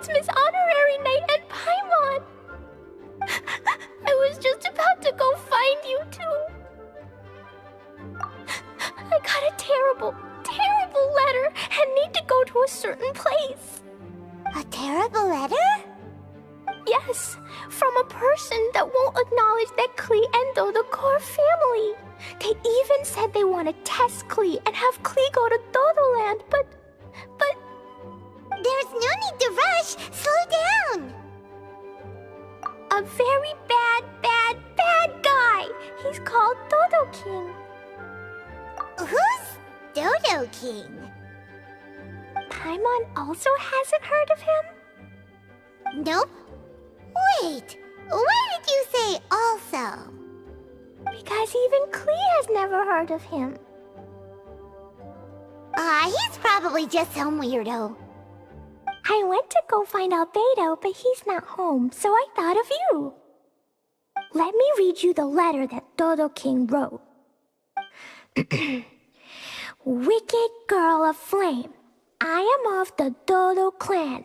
it's Miss Honorary Knight and Paimon! I was just about to go find you two. I got a terrible, terrible letter and need to go to a certain place. A terrible letter? Yes, from a person that won't acknowledge that Klee and Dodoco are family. They even said they want to test Klee and have Klee go to Dodoland, but... There's no need to rush. Slow down. A very bad, bad, bad guy. He's called Dodo King. Who's Dodo King? Paimon also hasn't heard of him? Nope. Wait, why did you say also? Because even Klee has never heard of him. He's probably just some weirdo. I went to go find Albedo, but he's not home, so I thought of you. Let me read you the letter that Dodo King wrote. Wicked girl of flame, I am of the Dodo clan.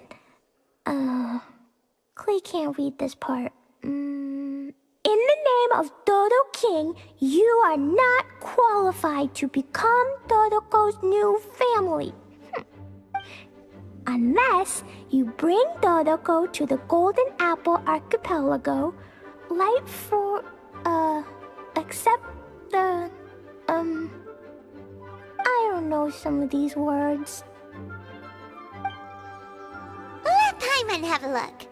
Klee can't read this part. In the name of Dodo King, you are not qualified to become Dodoco's new family. Unless you bring Dodoco to the Golden Apple Archipelago, like for, except the, I don't know some of these words. Let Paimon have a look.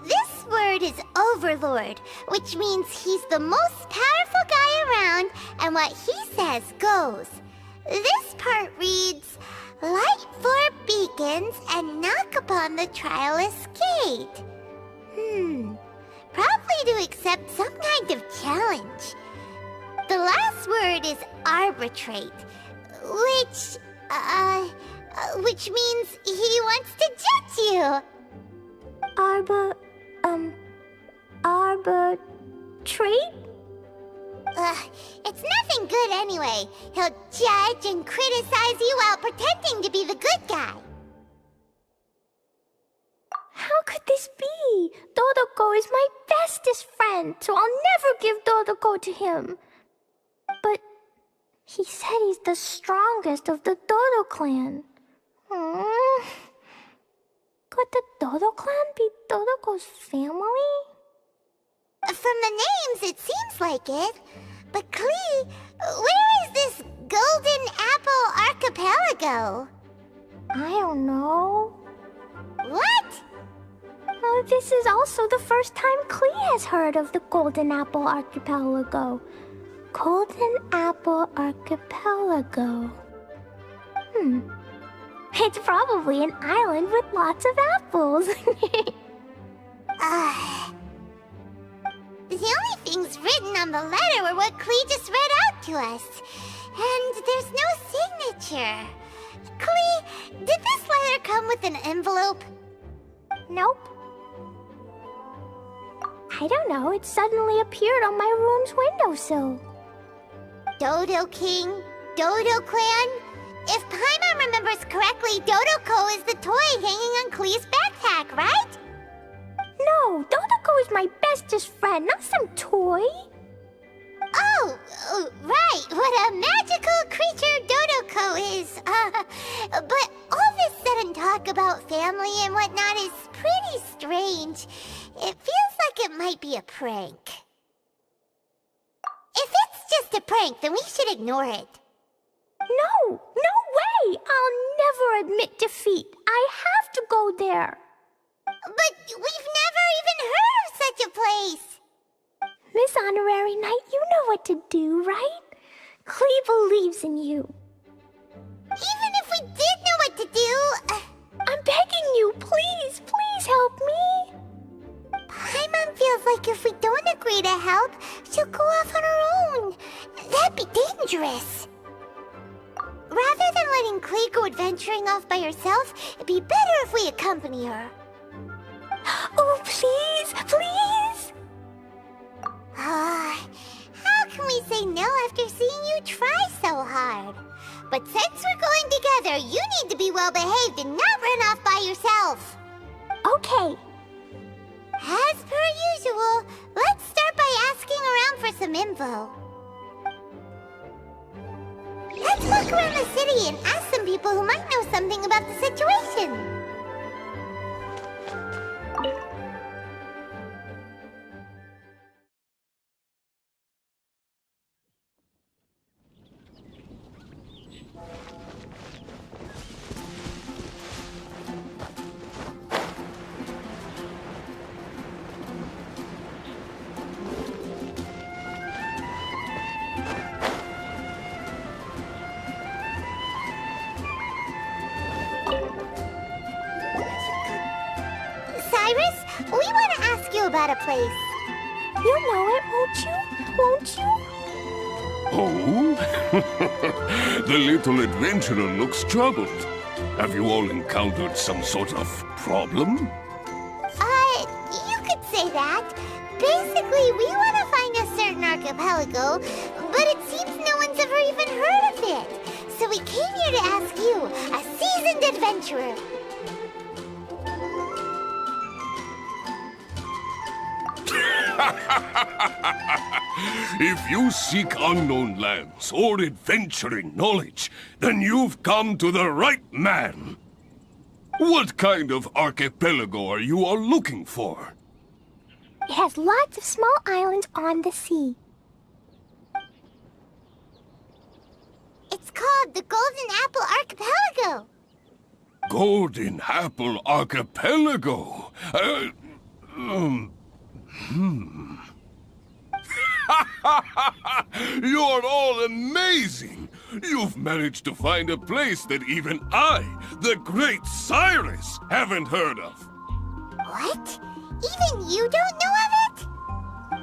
This word is Overlord, which means he's the most powerful guy around, and what he says goes. This part reads, light four beacons and knock upon the trialist gate. Probably to accept some kind of challenge. The last word is arbitrate, which means he wants to judge you. Arbitrate? It's nothing good anyway. He'll judge and criticize you while pretending to be the good guy. How could this be? Dodoco is my bestest friend, so I'll never give Dodoco to him. But he said he's the strongest of the Dodo clan. Could the Dodo clan be Dodoco's family? From the names, it seems like it. But Klee, where is this Golden Apple Archipelago? I don't know. What? This is also the first time Klee has heard of the Golden Apple Archipelago. Golden Apple Archipelago. It's probably an island with lots of apples. The only things written on the letter were what Klee just read out to us. And there's no signature. Klee, did this letter come with an envelope? Nope. I don't know, it suddenly appeared on my room's windowsill. Dodo King, Dodo Clan. If Paimon remembers correctly, Dodoco is the toy hanging on Klee's backpack, right? No, Dodoco is my bestest friend, not some toy. Oh, right. What a magical creature Dodoco is. But all this sudden talk about family and whatnot is pretty strange. It feels like it might be a prank. If it's just a prank, then we should ignore it. No way! I'll never admit defeat. I have to go there. But we've never even heard of such a place. Miss Honorary Knight, you know what to do, right? Klee believes in you. Even if we did know what to do... I'm begging you, please help me. Paimon feels like if we don't agree to help, she'll go off on her own. That'd be dangerous. Rather than letting Klee go adventuring off by herself, it'd be better if we accompany her. Oh, please! How can we say no after seeing you try so hard? But since we're going together, you need to be well-behaved and not run off by yourself. Okay. As per usual, let's start by asking around for some info. Let's walk around the city and ask some people who might know something about the situation. Cyrus, we want to ask you about a place. You know it, won't you? Won't you? Oh? The little adventurer looks troubled. Have you all encountered some sort of problem? You could say that. Basically, we want to find a certain archipelago, but it seems no one's ever even heard of it. So we came here to ask you, a seasoned adventurer. If you seek unknown lands or adventuring knowledge, then you've come to the right man. What kind of archipelago are you all looking for? It has lots of small islands on the sea. It's called the Golden Apple Archipelago. Golden Apple Archipelago? You're all amazing! You've managed to find a place that even I, the great Cyrus, haven't heard of. What? Even you don't know of it?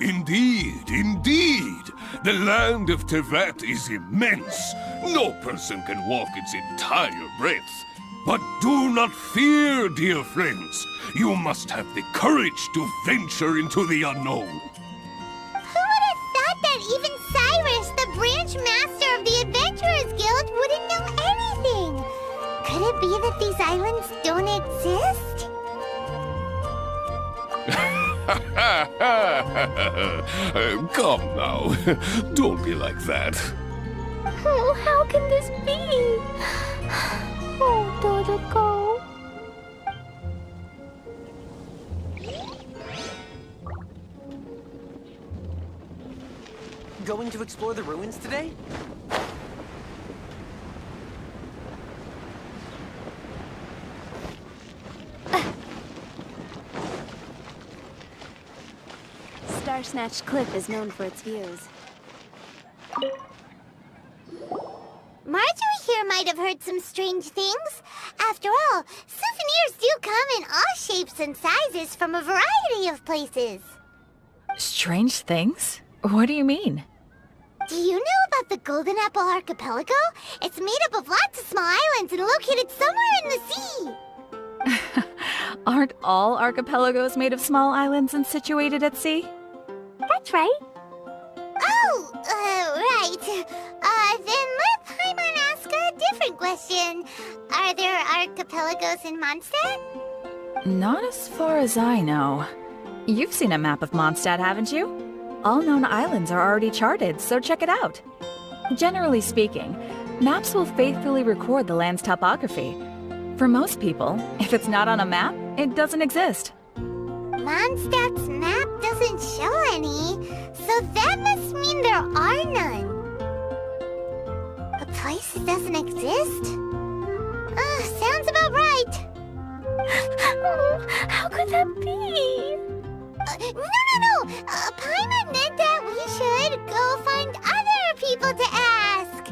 Indeed, indeed. The land of Tevat is immense. No person can walk its entire breadth. But do not fear, dear friends. You must have the courage to venture into the unknown. Who would have thought that even Cyrus, the branch master of the Adventurers Guild, wouldn't know anything? Could it be that these islands don't exist? Come now. Don't be like that. Oh, how can this be? Oh, Dodoco. Going to explore the ruins today? Star-Snatched Cliff is known for its views. Marjorie here might have heard some strange things. After all, souvenirs do come in all shapes and sizes from a variety of places. Strange things? What do you mean? Do you know about the Golden Apple Archipelago? It's made up of lots of small islands and located somewhere in the sea. Aren't all archipelagos made of small islands and situated at sea? That's right. Oh, right. Then let Paimon ask a different question. Are there archipelagos in Mondstadt? Not as far as I know. You've seen a map of Mondstadt, haven't you? All known islands are already charted, so check it out. Generally speaking, maps will faithfully record the land's topography. For most people, if it's not on a map, it doesn't exist. Mondstadt's map doesn't show any, so that must mean there are none. A place that doesn't exist? Sounds about right. Oh, how could that be? No. Paimon meant that we should go find other people to ask.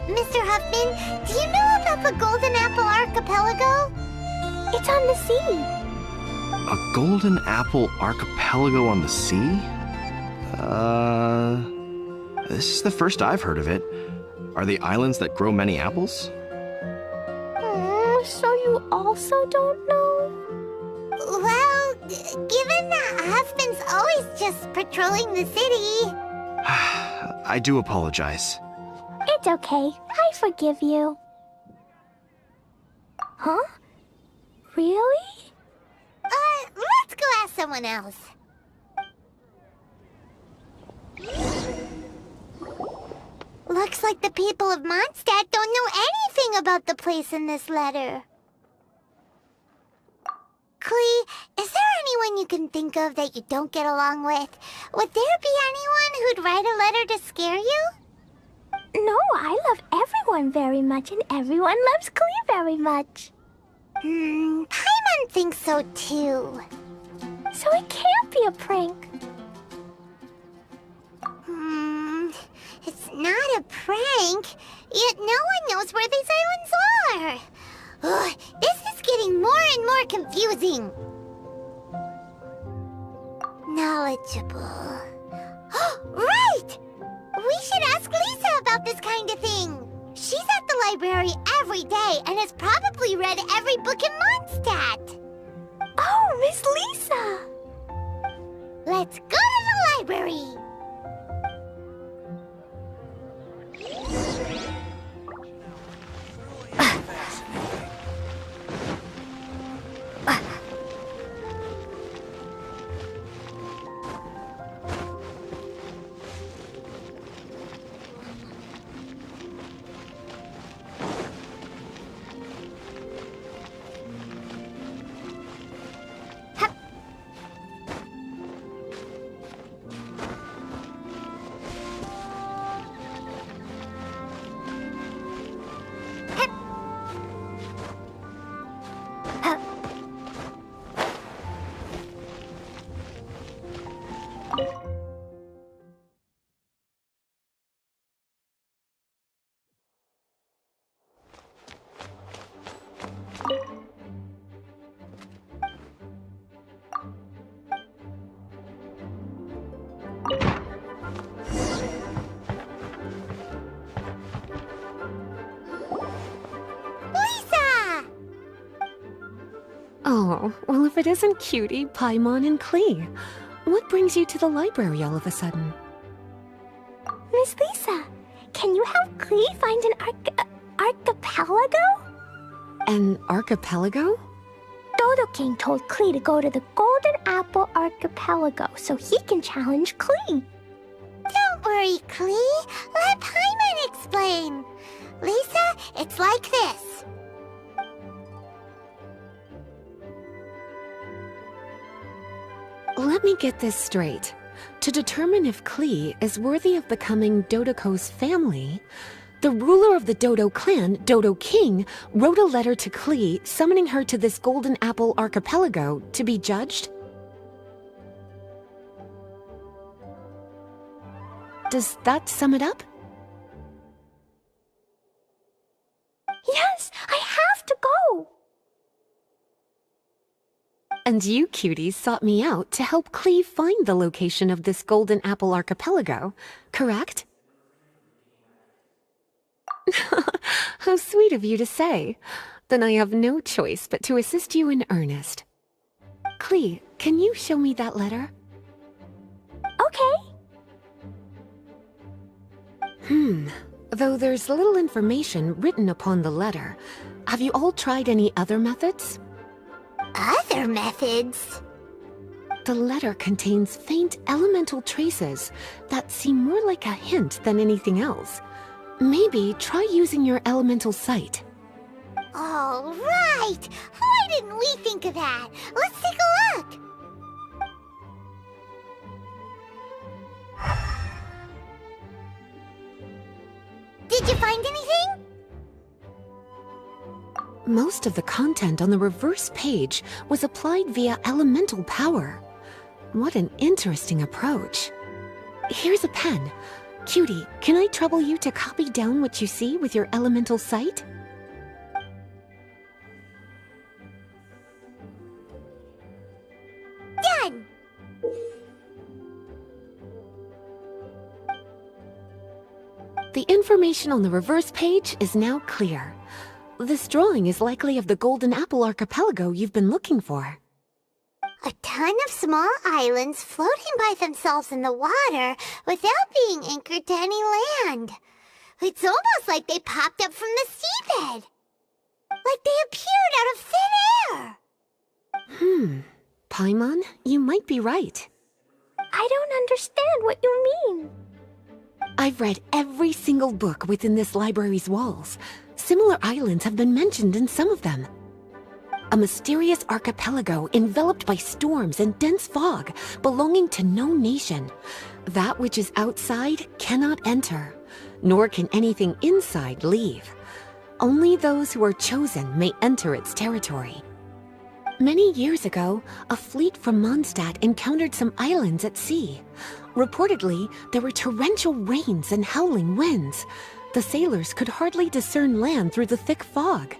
Mr. Huffman, do you know about the Golden Apple Archipelago? It's on the sea. A Golden Apple Archipelago on the sea? This is the first I've heard of it. Are the islands that grow many apples? also don't know? Well, given that husband's always just patrolling the city. I do apologize. It's okay. I forgive you. Huh? Really? Let's go ask someone else. Looks like the people of Mondstadt don't know anything about the place in this letter. Klee, is there anyone you can think of that you don't get along with? Would there be anyone who'd write a letter to scare you? No, I love everyone very much, and everyone loves Klee very much. Paimon thinks so too. So it can't be a prank. It's not a prank, yet no one knows where these islands are. Ugh, this is getting more and more confusing. Knowledgeable. Right! We should ask Lisa about this kind of thing. She's at the library every day and has probably read every book in Mondstadt. Oh, Miss Lisa! Let's go to the library. Oh, well, if it isn't Cutie, Paimon, and Klee. What brings you to the library all of a sudden? Miss Lisa, can you help Klee find an archipelago? An archipelago? Dodo King told Klee to go to the Golden Apple Archipelago so he can challenge Klee. Don't worry, Klee. Let Paimon explain. Lisa, it's like this. Let me get this straight. To determine if Klee is worthy of becoming Dodoco's family, the ruler of the Dodo clan, Dodo King, wrote a letter to Klee summoning her to this Golden Apple Archipelago to be judged? Does that sum it up? Yes, I have to go. And you cuties sought me out to help Klee find the location of this Golden Apple Archipelago, correct? How sweet of you to say. Then I have no choice but to assist you in earnest. Klee, can you show me that letter? Okay. Though there's little information written upon the letter, have you all tried any other methods? Other methods? The letter contains faint elemental traces that seem more like a hint than anything else. Maybe try using your elemental sight. All right! Why didn't we think of that? Let's take a look! Did you find anything? Most of the content on the reverse page was applied via elemental power. What an interesting approach. Here's a pen. Cutie, can I trouble you to copy down what you see with your elemental sight? Done! The information on the reverse page is now clear. This drawing is likely of the Golden Apple Archipelago you've been looking for. A ton of small islands floating by themselves in the water without being anchored to any land. It's almost like they popped up from the seabed. Like they appeared out of thin air. Paimon, you might be right. I don't understand what you mean. I've read every single book within this library's walls. Similar islands have been mentioned in some of them. A mysterious archipelago enveloped by storms and dense fog, belonging to no nation. That which is outside cannot enter, nor can anything inside leave. Only those who are chosen may enter its territory. Many years ago, a fleet from Mondstadt encountered some islands at sea. Reportedly, there were torrential rains and howling winds. The sailors could hardly discern land through the thick fog.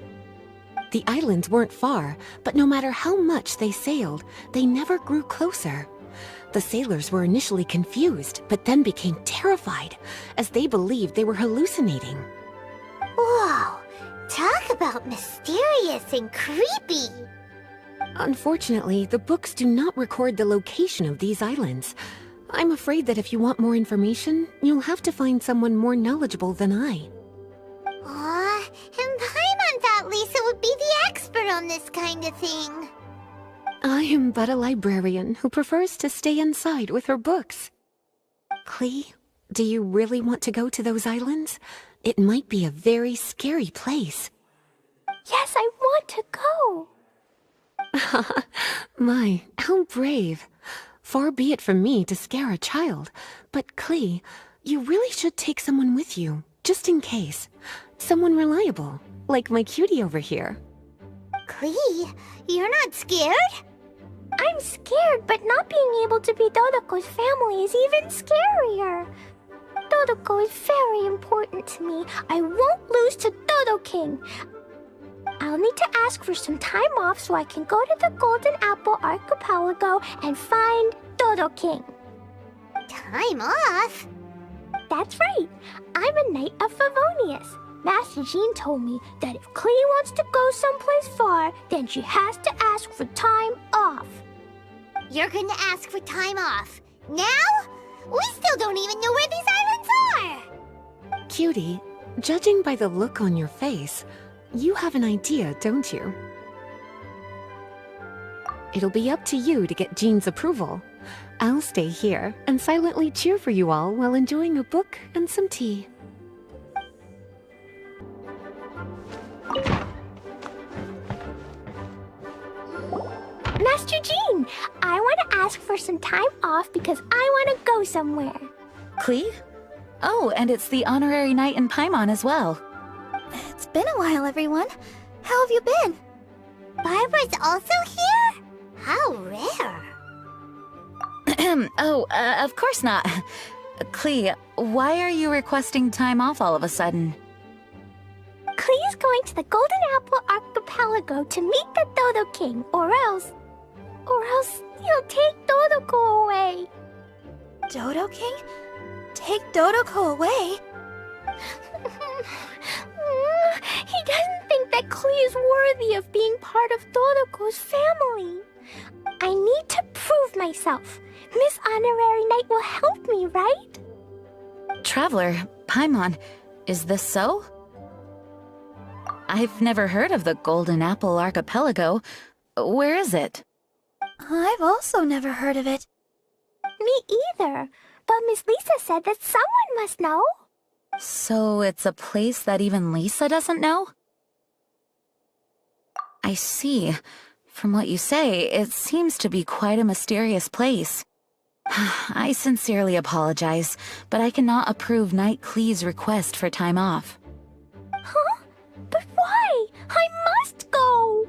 The islands weren't far, but no matter how much they sailed, they never grew closer. The sailors were initially confused, but then became terrified, as they believed they were hallucinating. Whoa, talk about mysterious and creepy. Unfortunately, the books do not record the location of these islands. I'm afraid that if you want more information, you'll have to find someone more knowledgeable than I. Aw, and Paimon thought Lisa would be the expert on this kind of thing. I am but a librarian who prefers to stay inside with her books. Klee, do you really want to go to those islands? It might be a very scary place. Yes, I want to go. My, how brave. Far be it from me to scare a child, but Klee, you really should take someone with you, just in case. Someone reliable, like my cutie over here. Klee, you're not scared? I'm scared, but not being able to be Dodoco's family is even scarier. Dodoco is very important to me. I won't lose to Dodo King. I'll need to ask for some time off so I can go to the Golden Apple Archipelago and find Dodo King. Time off? That's right. I'm a knight of Favonius. Master Jean told me that if Klee wants to go someplace far, then she has to ask for time off. You're gonna ask for time off. Now? We still don't even know where these islands are! Cutie, judging by the look on your face, you have an idea, don't you? It'll be up to you to get Jean's approval. I'll stay here and silently cheer for you all while enjoying a book and some tea. Master Jean, I want to ask for some time off because I want to go somewhere. Klee? Oh, and it's the honorary knight in Paimon as well. It's been a while, everyone. How have you been? Barbara's also here? How rare. Of course not. Klee, why are you requesting time off all of a sudden? Klee is going to the Golden Apple Archipelago to meet the Dodo King, or else he'll take Dodoco away. Dodo King? Take Dodoco away? He doesn't think that Klee is worthy of being part of Dodoco's family. I need to prove myself. Miss Honorary Knight will help me, right? Traveler, Paimon, is this so? I've never heard of the Golden Apple Archipelago. Where is it? I've also never heard of it. Me either. But Miss Lisa said that someone must know. So it's a place that even Lisa doesn't know? I see. From what you say, it seems to be quite a mysterious place. I sincerely apologize, but I cannot approve Knight Klee's request for time off. Huh? But why? I must go!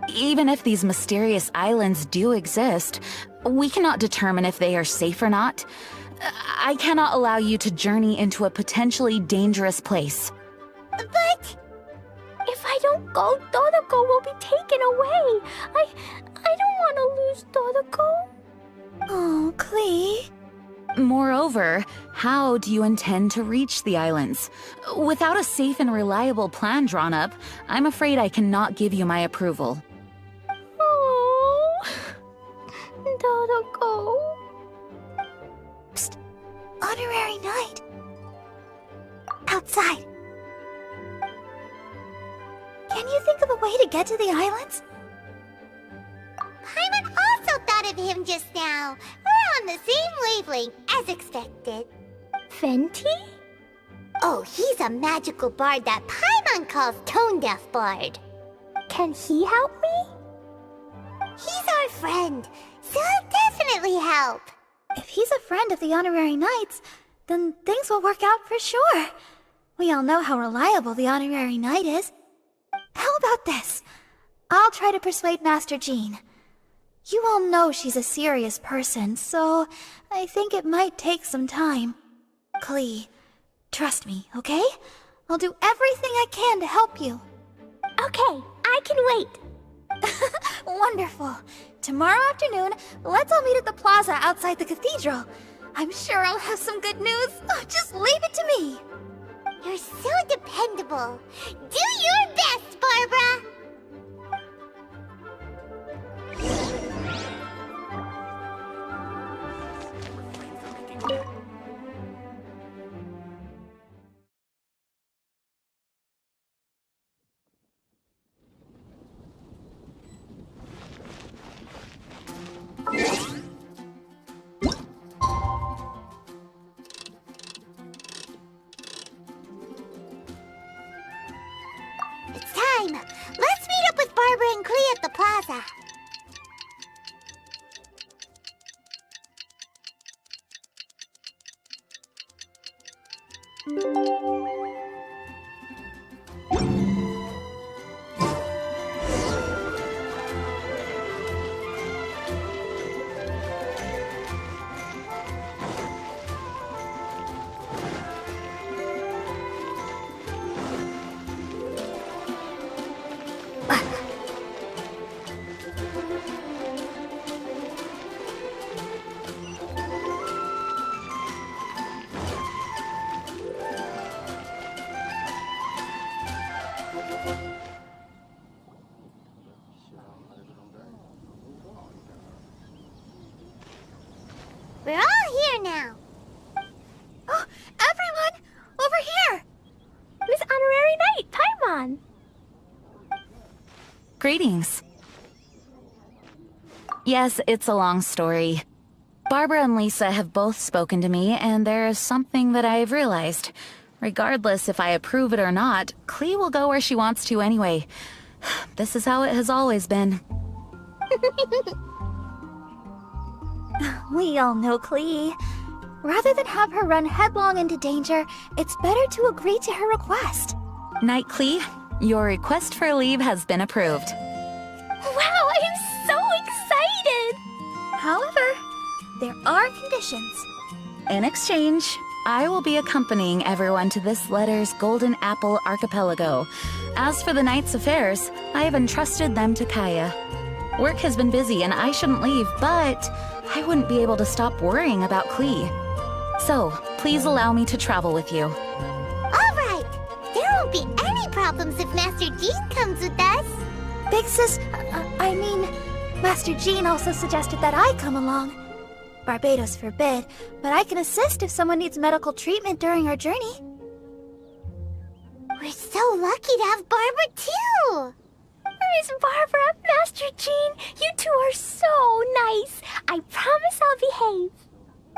Even if these mysterious islands do exist, we cannot determine if they are safe or not. I cannot allow you to journey into a potentially dangerous place. But... If I don't go, Dodoco will be taken away. I don't want to lose Dodoco. Oh, Klee. Moreover, how do you intend to reach the islands? Without a safe and reliable plan drawn up, I'm afraid I cannot give you my approval. Oh, Dodoco. Psst. Honorary Knight. Outside. Can you think of a way to get to the islands? Paimon also thought of him just now. We're on the same wavelength, as expected. Fenty? Oh, he's a magical bard that Paimon calls Tone Deaf Bard. Can he help me? He's our friend, so he'll definitely help. If he's a friend of the Honorary Knights, then things will work out for sure. We all know how reliable the Honorary Knight is. How about this? I'll try to persuade Master Jean. You all know she's a serious person, so I think it might take some time. Klee, trust me, okay? I'll do everything I can to help you. Okay, I can wait. Wonderful. Tomorrow afternoon, let's all meet at the plaza outside the cathedral. I'm sure I'll have some good news. Oh, just leave it to me. You're so dependable. Do your best, Barbara! It's time! Let's meet up with Barbara and Klee at the plaza. We're all here now. Oh, everyone! Over here! Miss Honorary Knight, Paimon. Greetings. Yes, it's a long story. Barbara and Lisa have both spoken to me, and there is something that I've realized. Regardless if I approve it or not, Klee will go where she wants to anyway. This is how it has always been. We all know Klee. Rather than have her run headlong into danger, it's better to agree to her request. Knight Klee, your request for leave has been approved. Wow, I'm so excited! However, there are conditions. In exchange, I will be accompanying everyone to this letter's Golden Apple Archipelago. As for the Knight's affairs, I have entrusted them to Kaya. Work has been busy and I shouldn't leave, but I wouldn't be able to stop worrying about Klee. So, please allow me to travel with you. All right! There won't be any problems if Master Jean comes with us. Big Sis, Master Jean also suggested that I come along. Barbados forbid, but I can assist if someone needs medical treatment during our journey. We're so lucky to have Barbara, too! Miss Barbara, Master Jean, you two are so nice. I promise I'll behave.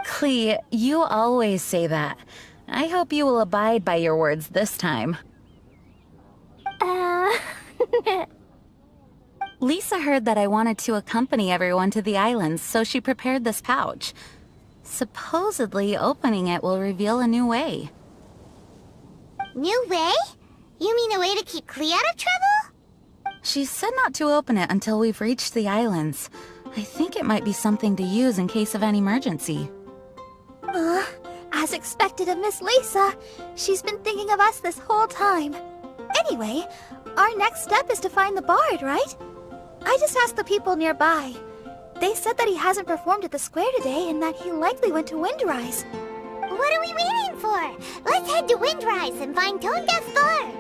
Klee, you always say that. I hope you will abide by your words this time. Lisa heard that I wanted to accompany everyone to the islands, so she prepared this pouch. Supposedly, opening it will reveal a new way. New way? You mean a way to keep Klee out of trouble? She said not to open it until we've reached the islands. I think it might be something to use in case of an emergency. As expected of Miss Lisa, she's been thinking of us this whole time. Anyway, our next step is to find the bard, right? I just asked the people nearby. They said that he hasn't performed at the square today and that he likely went to Windrise. What are we waiting for? Let's head to Windrise and find Tone Deaf Bard.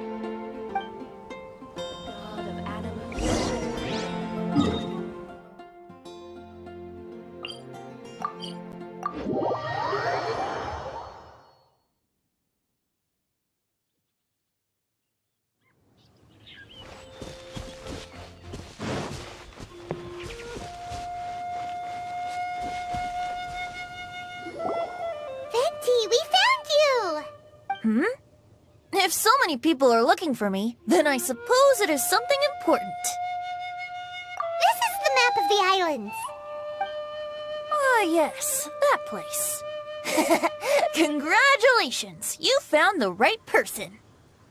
Venti, we found you! If so many people are looking for me, then I suppose it is something important. This is the map of the islands. Ah, yes, that place. Congratulations, you found the right person.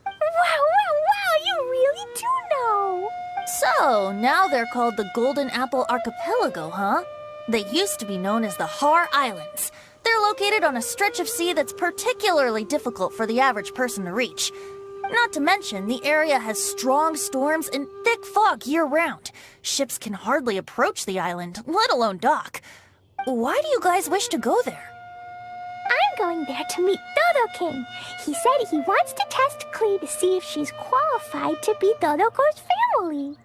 Wow, you really do know. So, now they're called the Golden Apple Archipelago, huh? They used to be known as the Har Islands. They're located on a stretch of sea that's particularly difficult for the average person to reach. Not to mention, the area has strong storms and thick fog year-round. Ships can hardly approach the island, let alone dock. Why do you guys wish to go there? I'm going there to meet Dodo King. He said he wants to test Klee to see if she's qualified to be Dodoco's family.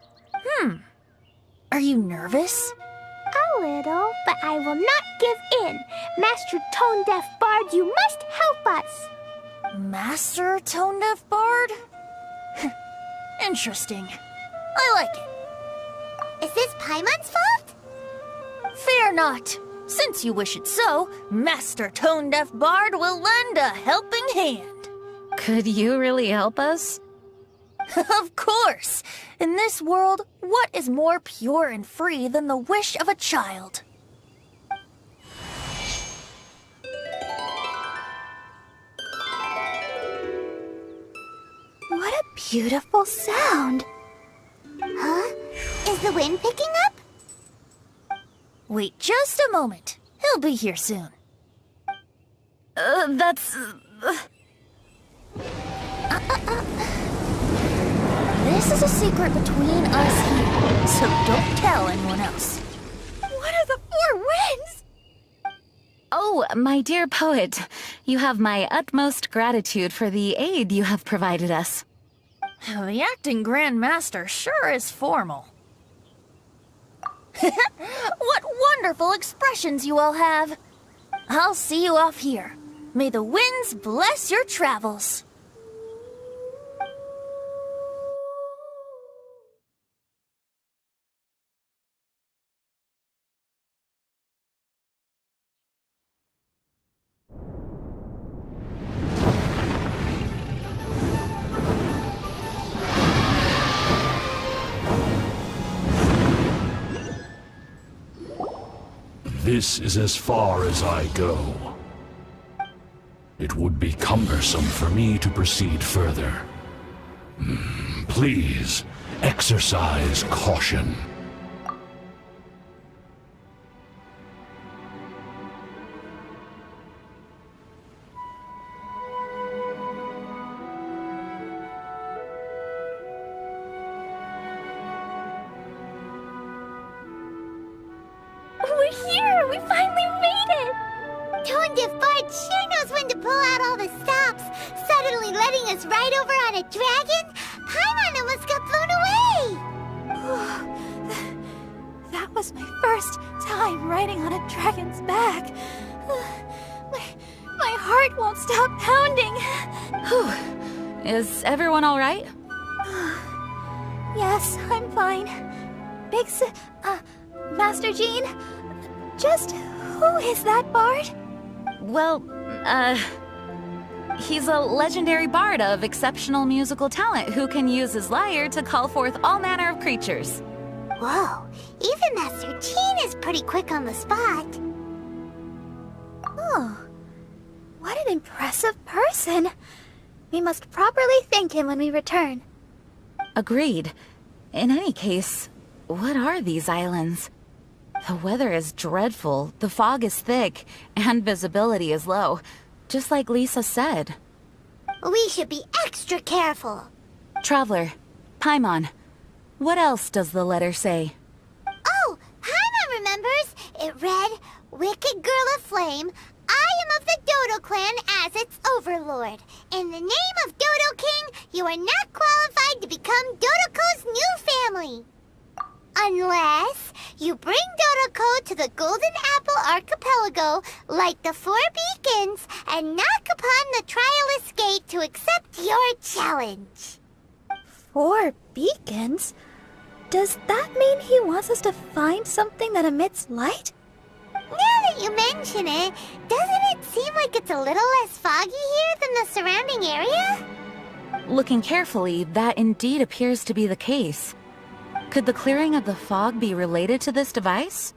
Are you nervous? A little, but I will not give in. Master Tone Deaf Bard, you must help us. Master Tone Deaf Bard? Interesting. I like it. Is this Paimon's fault? Fear not. Since you wish it so, Master Tone Deaf Bard will lend a helping hand. Could you really help us? Of course! In this world, what is more pure and free than the wish of a child? What a beautiful sound. Huh? Is the wind picking up? Wait just a moment. He'll be here soon. This is a secret between us here, so don't tell anyone else. What are the four winds? Oh, my dear poet, you have my utmost gratitude for the aid you have provided us. The acting Grand Master sure is formal. What wonderful expressions you all have! I'll see you off here. May the winds bless your travels. This is as far as I go. It would be cumbersome for me to proceed further. Please, exercise caution. We're here! We finally made it! Tone Deaf Bard sure knows when to pull out all the stops. Suddenly letting us ride over on a dragon? Paimon almost got blown away! That was my first time riding on a dragon's back. My heart won't stop pounding. Whew. Is everyone all right? Yes, I'm fine. Master Jean, just who is that bard? Well, he's a legendary bard of exceptional musical talent who can use his lyre to call forth all manner of creatures. Whoa, even Master Jean is pretty quick on the spot. Oh, what an impressive person. We must properly thank him when we return. Agreed. In any case, what are these islands? The weather is dreadful, the fog is thick, and visibility is low, just like Lisa said. We should be extra careful. Traveler, Paimon, what else does the letter say? Oh, Paimon members, it read, Wicked Girl of Flame, I am of the Dodo clan as its overlord. In the name of Dodo King, you are not qualified to become Dodoco's new family. Unless you bring Dodoco to the Golden Apple Archipelago, light the 4 beacons, and knock upon the trialist gate to accept your challenge. 4 beacons? Does that mean he wants us to find something that emits light? Now that you mention it, doesn't it seem like it's a little less foggy here than the surrounding area? Looking carefully, that indeed appears to be the case. Could the clearing of the fog be related to this device?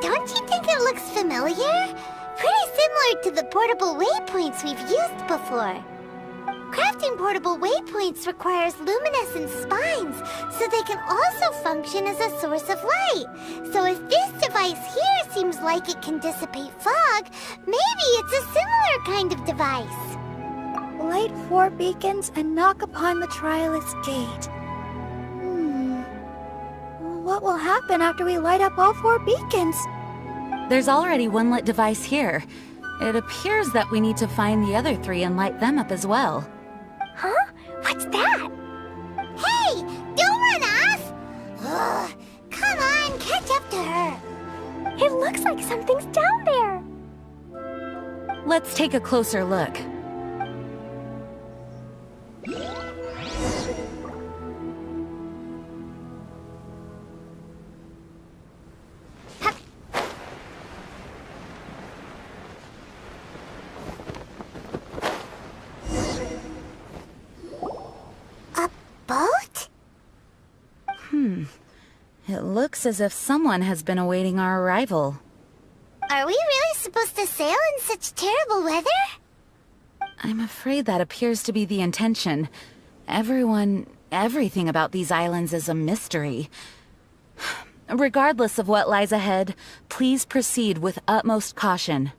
Don't you think it looks familiar? Pretty similar to the portable waypoints we've used before. Crafting portable waypoints requires luminescent spines, so they can also function as a source of light. So if this device here seems like it can dissipate fog, maybe it's a similar kind of device. Light 4 beacons and knock upon the trialist's gate. What will happen after we light up all 4 beacons? There's already one lit device here. It appears that we need to find the other 3 and light them up as well. Huh? What's that? Hey! Don't run off! Ugh, come on, catch up to her. It looks like something's down there. Let's take a closer look. Boat? It looks as if someone has been awaiting our arrival. Are we really supposed to sail in such terrible weather? I'm afraid that appears to be the intention. Everything about these islands is a mystery. Regardless of what lies ahead, please proceed with utmost caution.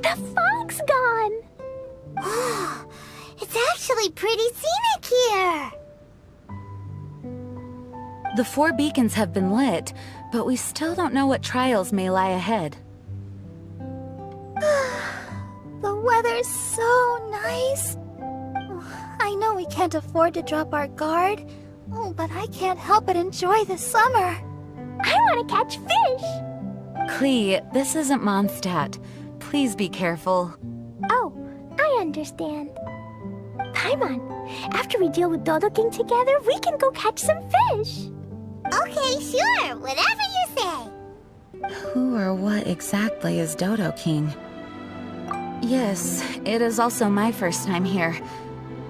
The fog's gone. It's actually pretty scenic here. The 4 beacons have been lit, but we still don't know what trials may lie ahead. The weather's so nice. I know we can't afford to drop our guard, but I can't help but enjoy the summer. I want to catch fish. Klee, this isn't Mondstadt. Please be careful. Oh, I understand. Paimon, after we deal with Dodo King together, we can go catch some fish. Okay, sure, whatever you say. Who or what exactly is Dodo King? Yes, it is also my first time here.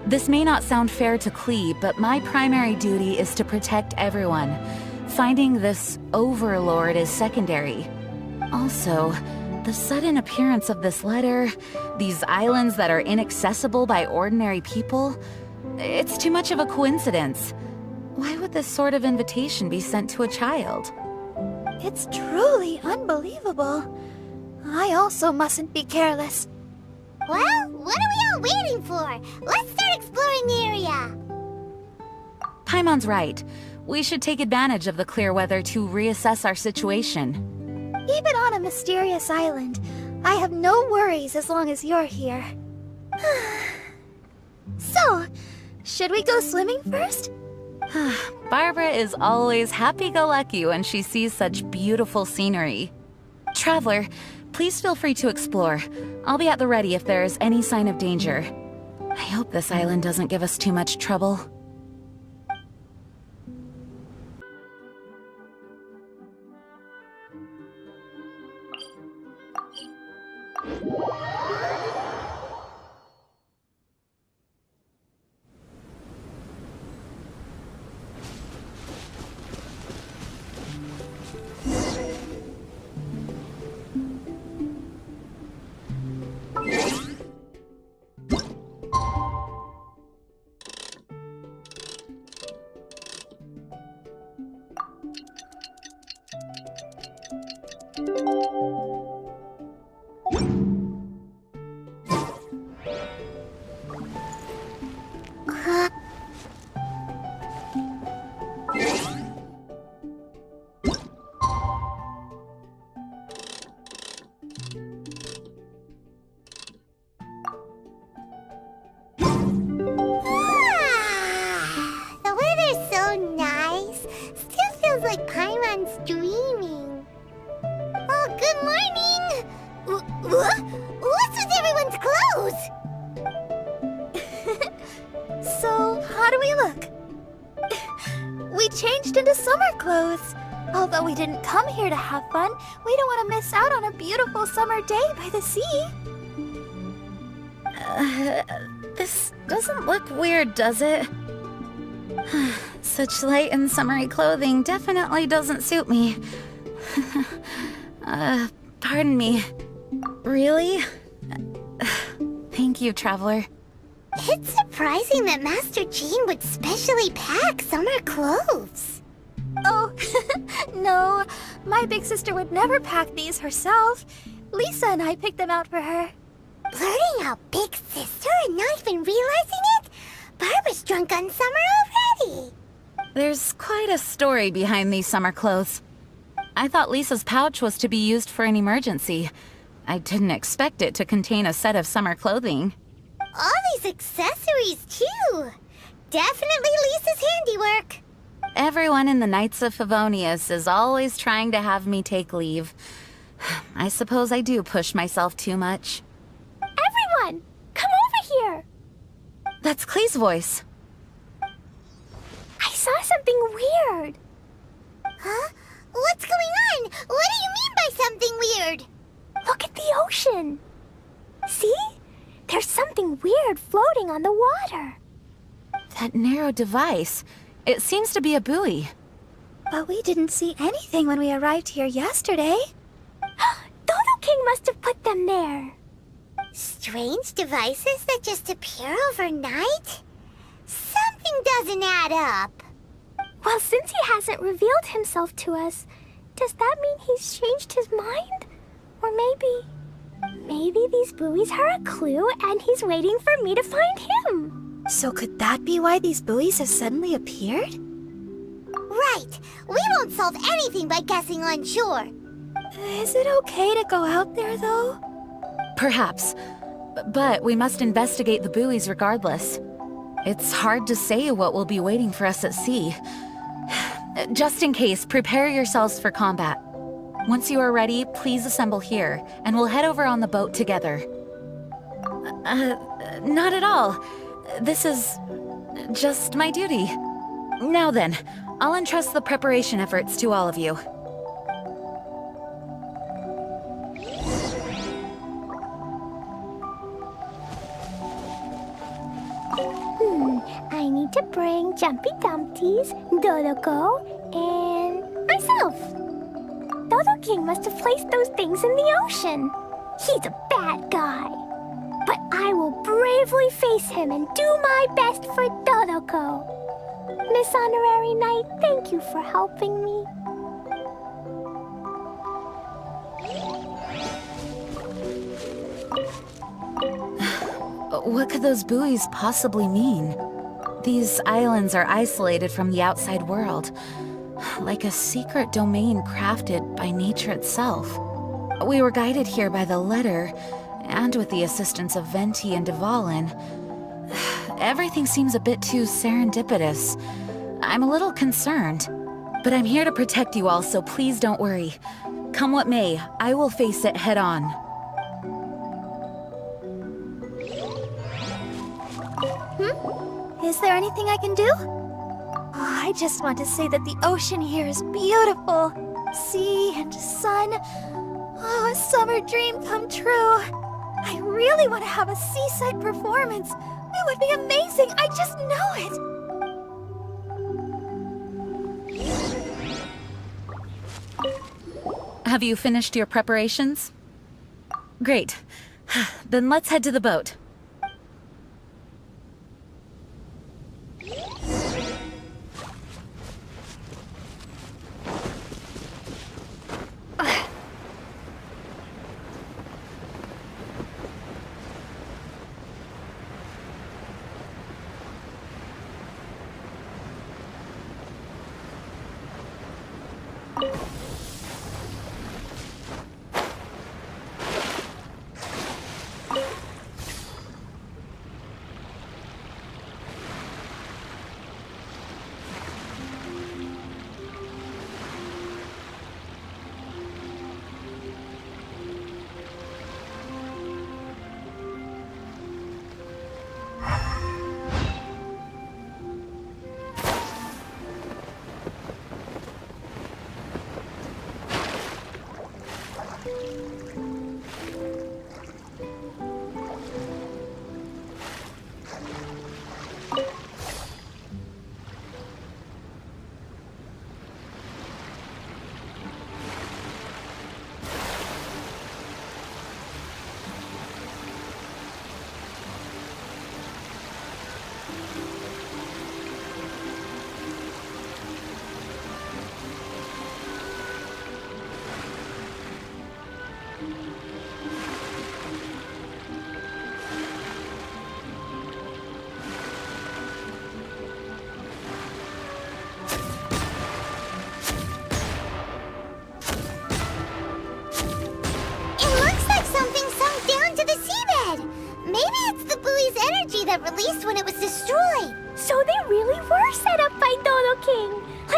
This may not sound fair to Klee, but my primary duty is to protect everyone. Finding this overlord is secondary. Also, the sudden appearance of this letter, these islands that are inaccessible by ordinary people, it's too much of a coincidence. Why would this sort of invitation be sent to a child? It's truly unbelievable. I also mustn't be careless. Well, what are we all waiting for? Let's start exploring the area. Paimon's right. We should take advantage of the clear weather to reassess our situation. Even on a mysterious island, I have no worries as long as you're here. So, should we go swimming first? Barbara is always happy-go-lucky when she sees such beautiful scenery. Traveler, please feel free to explore. I'll be at the ready if there is any sign of danger. I hope this island doesn't give us too much trouble. changed into summer clothes. Although we didn't come here to have fun, we don't want to miss out on a beautiful summer day by the sea. This doesn't look weird, does it? Such light and summery clothing definitely doesn't suit me. Pardon me. Really? Thank you, Traveler. It's surprising that Master Jean would specially pack summer clothes. Oh, no. My big sister would never pack these herself. Lisa and I picked them out for her. Blurting out big sister and not even realizing it? Barbara's drunk on summer already. There's quite a story behind these summer clothes. I thought Lisa's pouch was to be used for an emergency. I didn't expect it to contain a set of summer clothing. All these accessories, too. Definitely Lisa's handiwork. Everyone in the Knights of Favonius is always trying to have me take leave. I suppose I do push myself too much. Everyone, come over here. That's Klee's voice. I saw something weird. Huh? What's going on? What do you mean by something weird? Look at the ocean. See? There's something weird floating on the water. That narrow device. It seems to be a buoy. But we didn't see anything when we arrived here yesterday. Dodo King must have put them there. Strange devices that just appear overnight? Something doesn't add up. Well, since he hasn't revealed himself to us, does that mean he's changed his mind? Or maybe these buoys are a clue and he's waiting for me to find him. So could that be why these buoys have suddenly appeared? Right. We won't solve anything by guessing on shore. Is it okay to go out there, though? Perhaps. But we must investigate the buoys regardless. It's hard to say what will be waiting for us at sea. Just in case, prepare yourselves for combat. Once you are ready, please assemble here, and we'll head over on the boat together. Not at all. This is just my duty. Now then, I'll entrust the preparation efforts to all of you. I need to bring Jumpy Dumpties, Dodoco, and myself. Dodo King must have placed those things in the ocean. He's a bad guy. But I will bravely face him and do my best for Dodoco. Miss Honorary Knight, thank you for helping me. What could those buoys possibly mean? These islands are isolated from the outside world, like a secret domain crafted by nature itself. We were guided here by the letter, and with the assistance of Venti and Dvalin. Everything seems a bit too serendipitous. I'm a little concerned, but I'm here to protect you all, so please don't worry. Come what may, I will face it head on. Is there anything I can do? Oh, I just want to say that the ocean here is beautiful. Sea and sun. Oh, a summer dream come true. I really want to have a seaside performance. It would be amazing. I just know it. Have you finished your preparations? Great. Then let's head to the boat.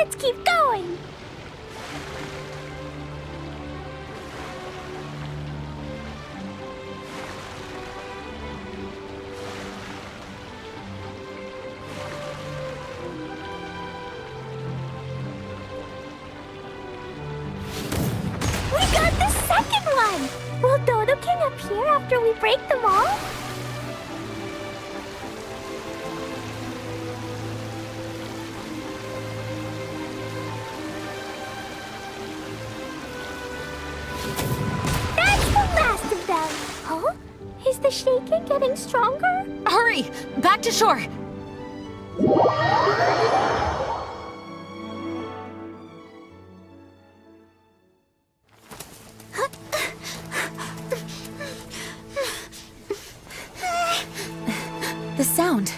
Let's keep going. We got the second one! Will Dodo King appear after we break them all? That's the last of them! Huh? Is the shaking getting stronger? Hurry! Back to shore! The sound.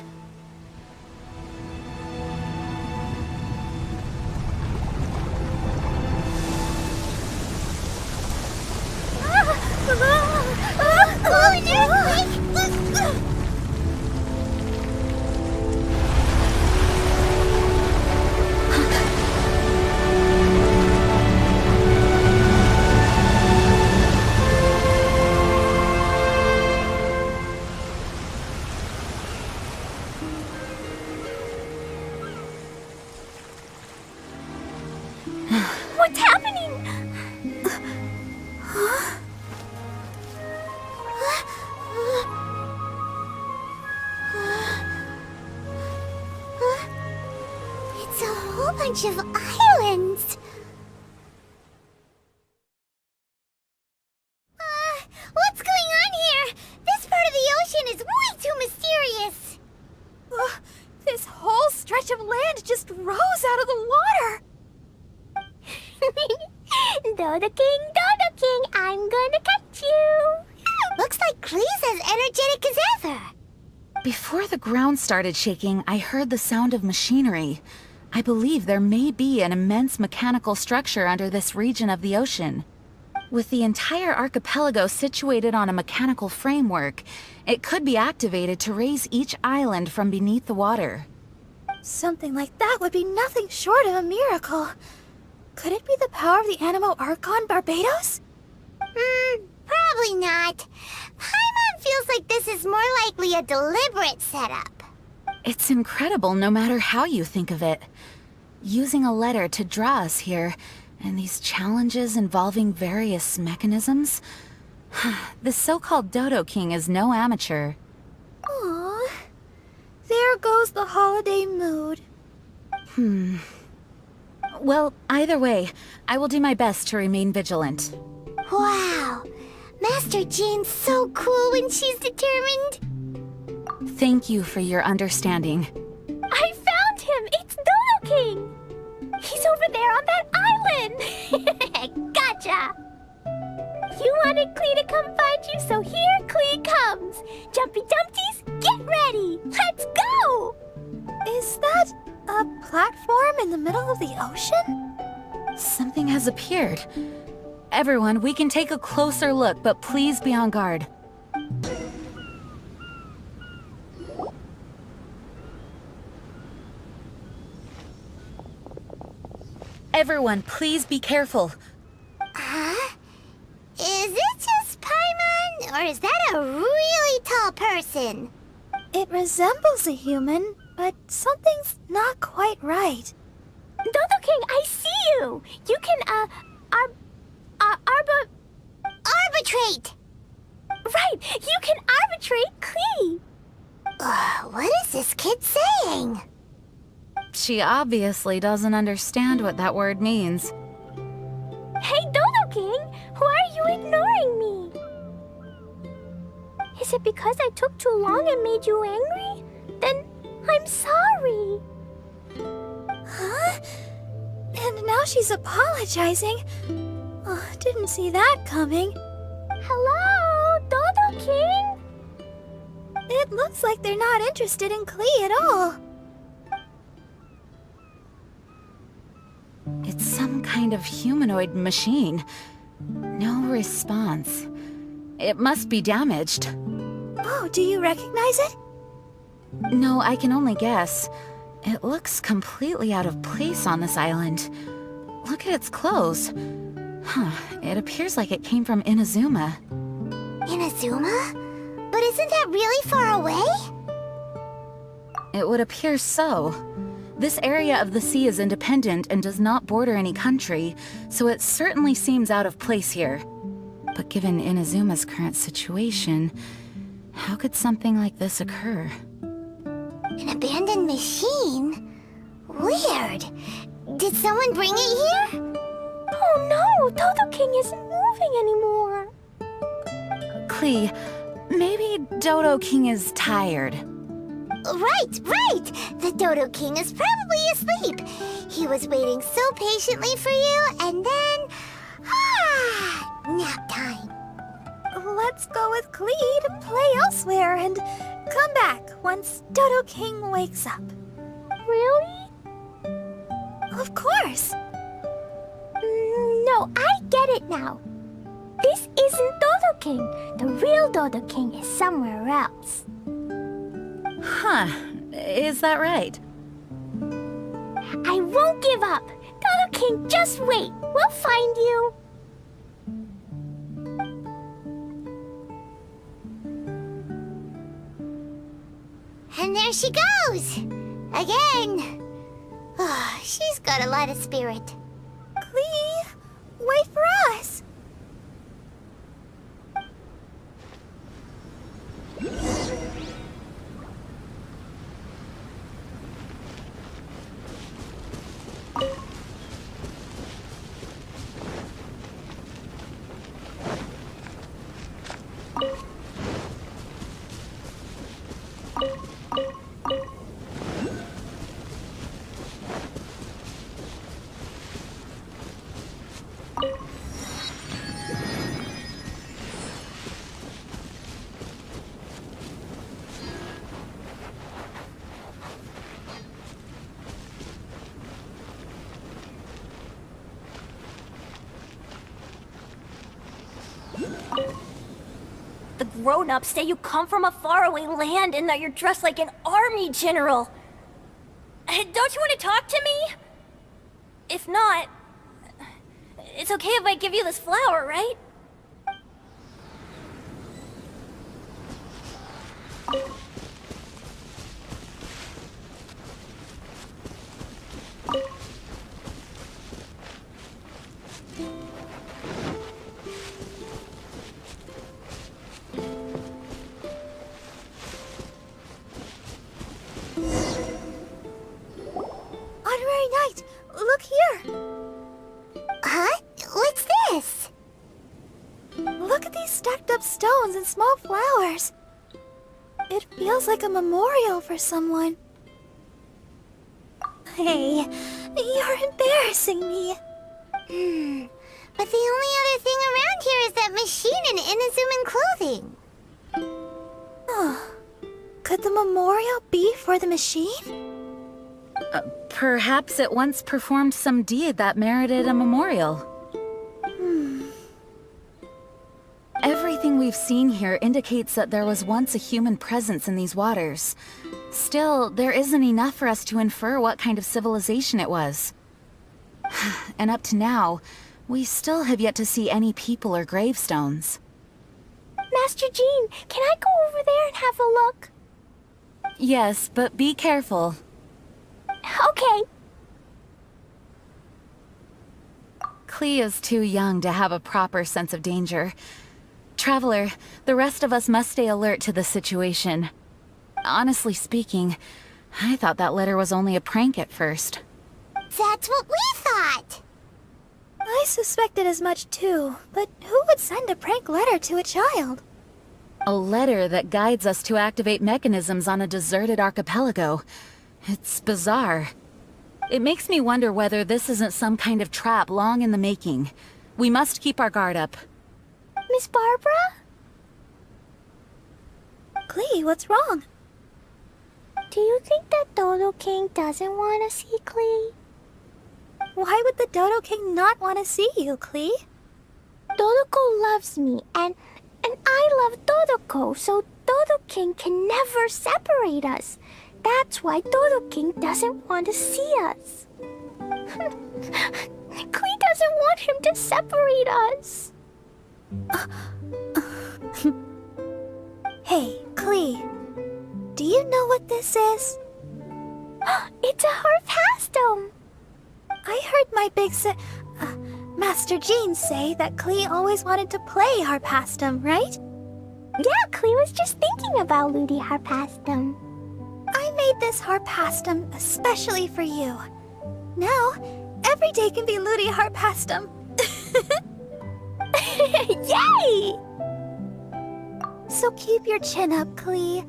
What's happening? It's a whole bunch of islands. What's going on here? This part of the ocean is way too mysterious. This whole stretch of land just rose out of the water. Dodo King, I'm gonna catch you! Looks like Klee's as energetic as ever. Before the ground started shaking, I heard the sound of machinery. I believe there may be an immense mechanical structure under this region of the ocean. With the entire archipelago situated on a mechanical framework, it could be activated to raise each island from beneath the water. Something like that would be nothing short of a miracle. Could it be the power of the Animo Archon Barbados? Probably not. Paimon feels like this is more likely a deliberate setup. It's incredible no matter how you think of it. Using a letter to draw us here, and these challenges involving various mechanisms. The so-called Dodo King is no amateur. Aww. There goes the holiday mood. Well, either way, I will do my best to remain vigilant. Wow. Master Jean's so cool when she's determined. Thank you for your understanding. I found him! It's Dodo King! He's over there on that island! Gotcha! You wanted Klee to come find you, so here Klee comes! Jumpy Jumpties, get ready! Let's go! Is that a platform in the middle of the ocean? Something has appeared. Everyone, we can take a closer look, but please be on guard. Everyone, please be careful. Is it just Paimon, or is that a really tall person? It resembles a human, but something's not quite right. Dodo King, I see you! You can, Arbitrate! Right! You can arbitrate Klee! What is this kid saying? She obviously doesn't understand what that word means. Hey, Dodo King! Why are you ignoring me? Is it because I took too long and made you angry? Then I'm sorry. Huh? And now she's apologizing. Oh, didn't see that coming. Hello, Dodo King? It looks like they're not interested in Klee at all. It's some kind of humanoid machine. No response. It must be damaged. Oh, do you recognize it? No, I can only guess. It looks completely out of place on this island. Look at its clothes. Huh, it appears like it came from Inazuma. Inazuma? But isn't that really far away? It would appear so. This area of the sea is independent and does not border any country, so it certainly seems out of place here. But given Inazuma's current situation, how could something like this occur? An abandoned machine? Weird. Did someone bring it here? Oh no, Dodo King isn't moving anymore. Klee, maybe Dodo King is tired. Right! The Dodo King is probably asleep. He was waiting so patiently for you, and then... nap time. Let's go with Klee to play elsewhere and come back once Dodo King wakes up. Really? Of course. No, I get it now. This isn't Dodo King. The real Dodo King is somewhere else. Huh, is that right? I won't give up. Dodo King, just wait. We'll find you. And there she goes! Again! Oh, she's got a lot of spirit. Klee, wait for us. The grown-ups say you come from a faraway land and that you're dressed like an army general. Don't you want to talk to me? If not, it's okay if I give you this flower, right? Honorary Knight, look here. Huh? What's this? Look at these stacked up stones and small flowers. It feels like a memorial for someone. Hey, you're embarrassing me. But the only other thing around here is that machine in Inazuman clothing. Could the memorial be for the machine? Perhaps it once performed some deed that merited a memorial. Everything we've seen here indicates that there was once a human presence in these waters. Still, there isn't enough for us to infer what kind of civilization it was. And up to now, we still have yet to see any people or gravestones. Master Jean, can I go over there and have a look? Yes, but be careful. Okay. Klee is too young to have a proper sense of danger. Traveler, the rest of us must stay alert to the situation. Honestly speaking, I thought that letter was only a prank at first. That's what we thought! I suspected as much too, but who would send a prank letter to a child? A letter that guides us to activate mechanisms on a deserted archipelago. It's bizarre. It makes me wonder whether this isn't some kind of trap long in the making. We must keep our guard up. Miss Barbara? Klee, what's wrong? Do you think that Dodo King doesn't want to see Klee? Why would the Dodo King not want to see you, Klee? Dodoco loves me, and I love Dodoco, so Dodo King can never separate us. That's why Dodo King doesn't want to see us. Klee doesn't want him to separate us. Hey, Klee. Do you know what this is? It's a harpastum. I heard my Master Jean say that Klee always wanted to play harpastum, right? Yeah, Klee was just thinking about Ludi harpastum. I made this harpastum especially for you. Now, every day can be Ludi harpastum. Yay! So keep your chin up, Klee.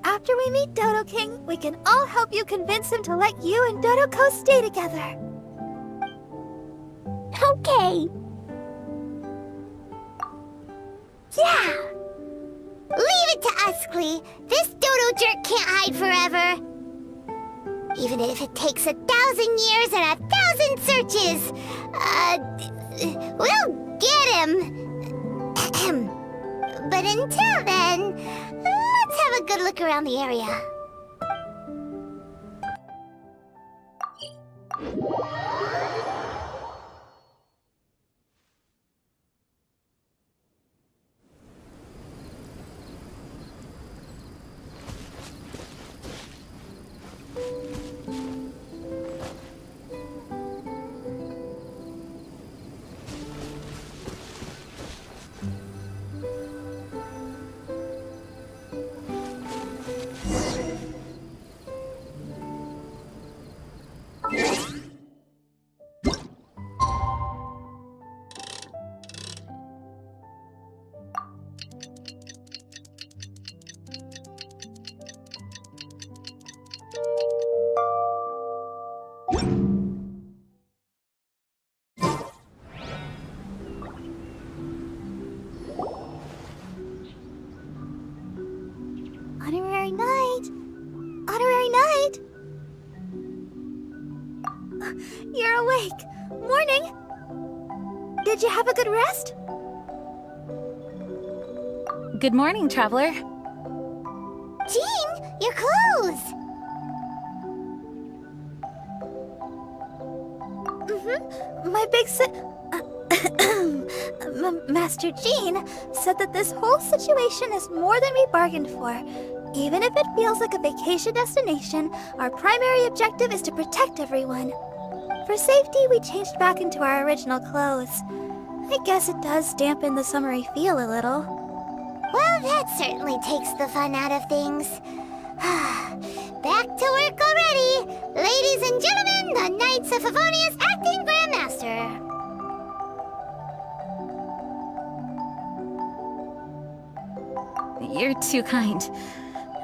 After we meet Dodo King, we can all help you convince him to let you and Dodoco stay together. Okay. Yeah! Leave it to us, Klee. This Dodo jerk can't hide forever. Even if it takes 1,000 years and 1,000 searches. We'll get him. But until then, let's have a good look around the area. Honorary night. Honorary night. You're awake. Morning. Did you have a good rest? Good morning, traveler. Jean, your clothes! My Master Jean said that this whole situation is more than we bargained for. Even if it feels like a vacation destination, our primary objective is to protect everyone. For safety, we changed back into our original clothes. I guess it does dampen the summery feel a little. Well, that certainly takes the fun out of things. Back to work already! Ladies and gentlemen, the Knights of Favonius Acting Grandmaster! You're too kind.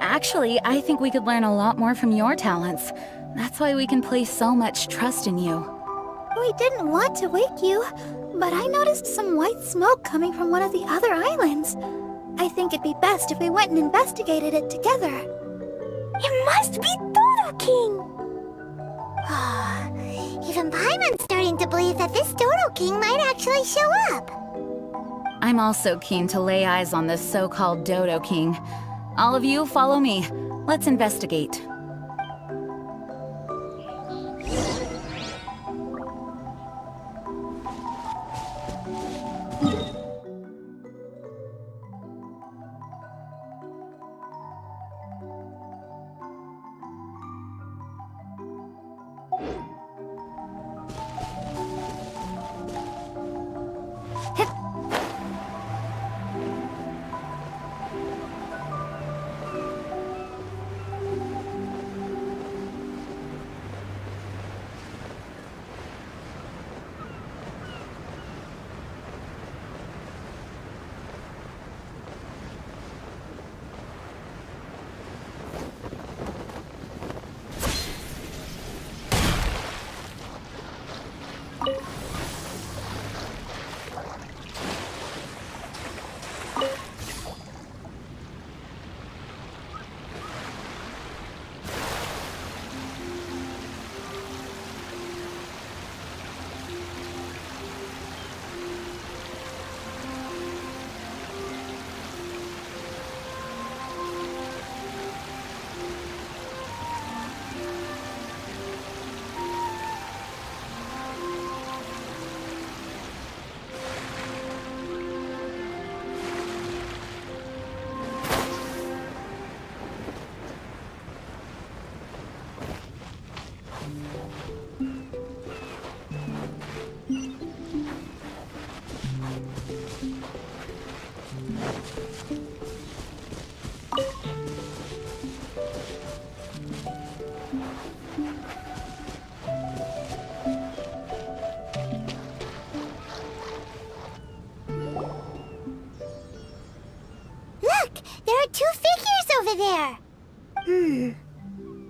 Actually, I think we could learn a lot more from your talents. That's why we can place so much trust in you. We didn't want to wake you, but I noticed some white smoke coming from one of the other islands. I think it'd be best if we went and investigated it together. It must be Dodo King! Even Paimon's starting to believe that this Dodo King might actually show up. I'm also keen to lay eyes on this so-called Dodo King. All of you, follow me. Let's investigate.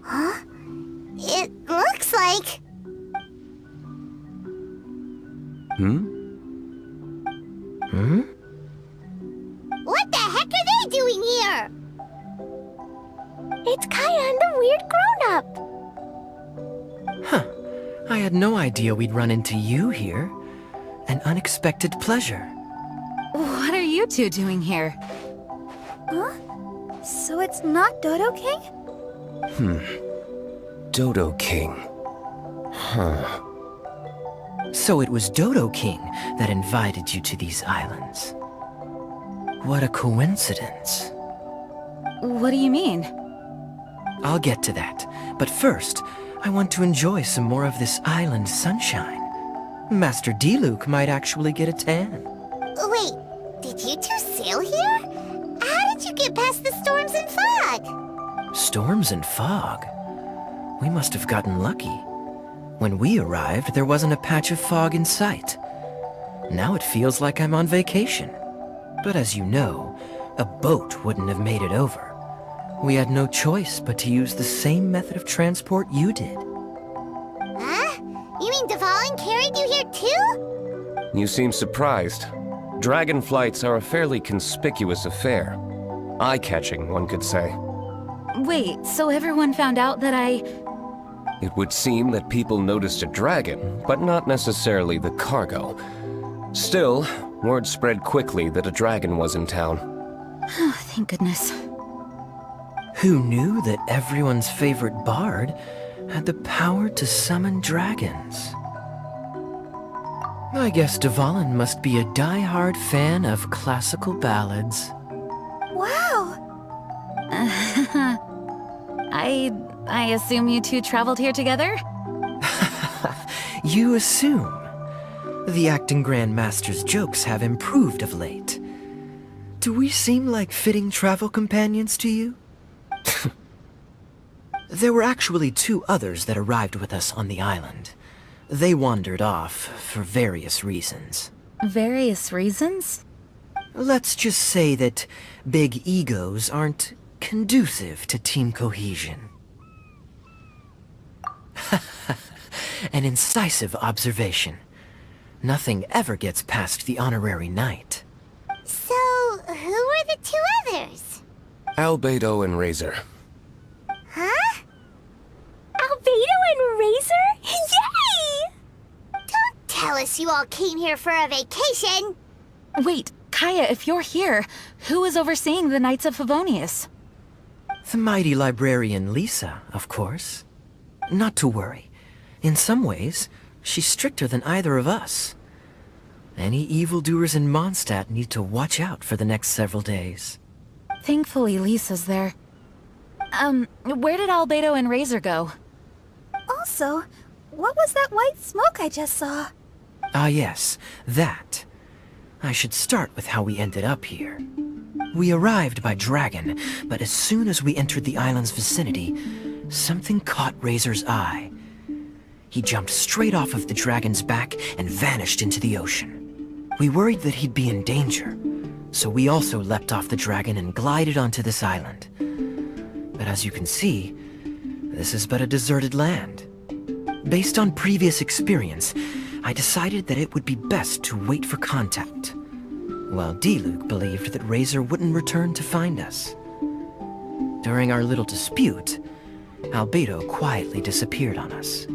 Huh? It looks like... What the heck are they doing here? It's Kaya and the weird grown-up. Huh. I had no idea we'd run into you here. An unexpected pleasure. What are you two doing here? Huh? So it's not Dodo King? Dodo King. Huh. So it was Dodo King that invited you to these islands. What a coincidence. What do you mean? I'll get to that, but first, I want to enjoy some more of this island sunshine. Master D-Luke might actually get a tan. Wait, did you two sail here? How did you get past the storms and fog? Storms and fog? We must have gotten lucky. When we arrived, there wasn't a patch of fog in sight. Now it feels like I'm on vacation. But as you know, a boat wouldn't have made it over. We had no choice but to use the same method of transport you did. Huh? You mean Dvalin carried you here too? You seem surprised. Dragon flights are a fairly conspicuous affair. Eye-catching, one could say. Wait, so everyone found out that I... It would seem that people noticed a dragon, but not necessarily the cargo. Still, word spread quickly that a dragon was in town. Oh, thank goodness. Who knew that everyone's favorite bard had the power to summon dragons? I guess Dvalin must be a die-hard fan of classical ballads. Wow! I assume you two traveled here together? You assume. The acting Grandmaster's jokes have improved of late. Do we seem like fitting travel companions to you? There were actually 2 others that arrived with us on the island. They wandered off for various reasons. Various reasons? Let's just say that big egos aren't conducive to team cohesion. An incisive observation. Nothing ever gets past the honorary knight. So, who were the 2 others? Albedo and Razor. Huh? Albedo and Razor? Yay! Don't tell us you all came here for a vacation. Wait, Kaya, if you're here, who is overseeing the Knights of Favonius? The mighty librarian Lisa, of course. Not to worry. In some ways, she's stricter than either of us. Any evildoers in Mondstadt need to watch out for the next several days. Thankfully, Lisa's there. Where did Albedo and Razor go? Also, what was that white smoke I just saw? Ah yes, that. I should start with how we ended up here. We arrived by dragon, but as soon as we entered the island's vicinity, something caught Razor's eye. He jumped straight off of the dragon's back and vanished into the ocean. We worried that he'd be in danger, so we also leapt off the dragon and glided onto this island. But as you can see, this is but a deserted land. Based on previous experience, I decided that it would be best to wait for contact, while D-Luke believed that Razor wouldn't return to find us. During our little dispute, Albedo quietly disappeared on us.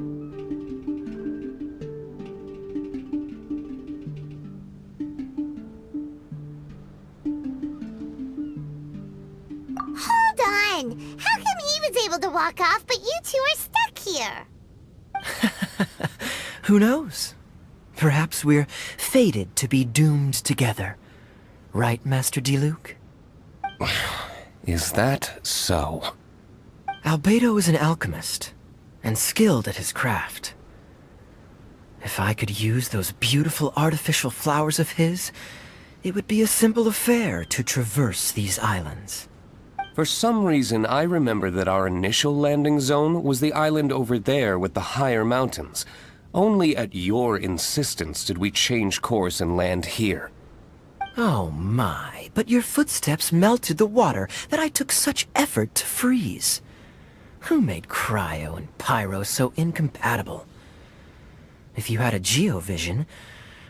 Hold on! How come he was able to walk off, but you two are stuck here? Who knows? Perhaps we're fated to be doomed together. Right, Master D-Luke? Is that so? Albedo is an alchemist, and skilled at his craft. If I could use those beautiful artificial flowers of his, it would be a simple affair to traverse these islands. For some reason, I remember that our initial landing zone was the island over there with the higher mountains. Only at your insistence did we change course and land here. Oh my, but your footsteps melted the water that I took such effort to freeze. Who made cryo and pyro so incompatible? If you had a geovision,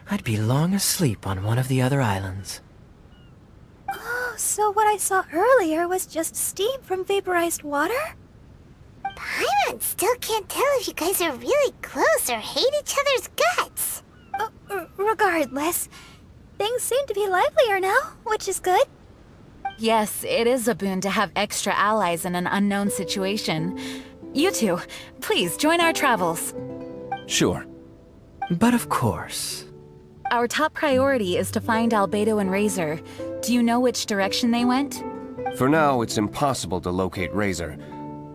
I'd be long asleep on one of the other islands. Oh, so what I saw earlier was just steam from vaporized water? Paimon still can't tell if you guys are really close or hate each other's guts. Regardless, things seem to be livelier now, which is good. Yes, it is a boon to have extra allies in an unknown situation. You two, please join our travels. Sure. But of course. Our top priority is to find Albedo and Razor. Do you know which direction they went? For now, it's impossible to locate Razor.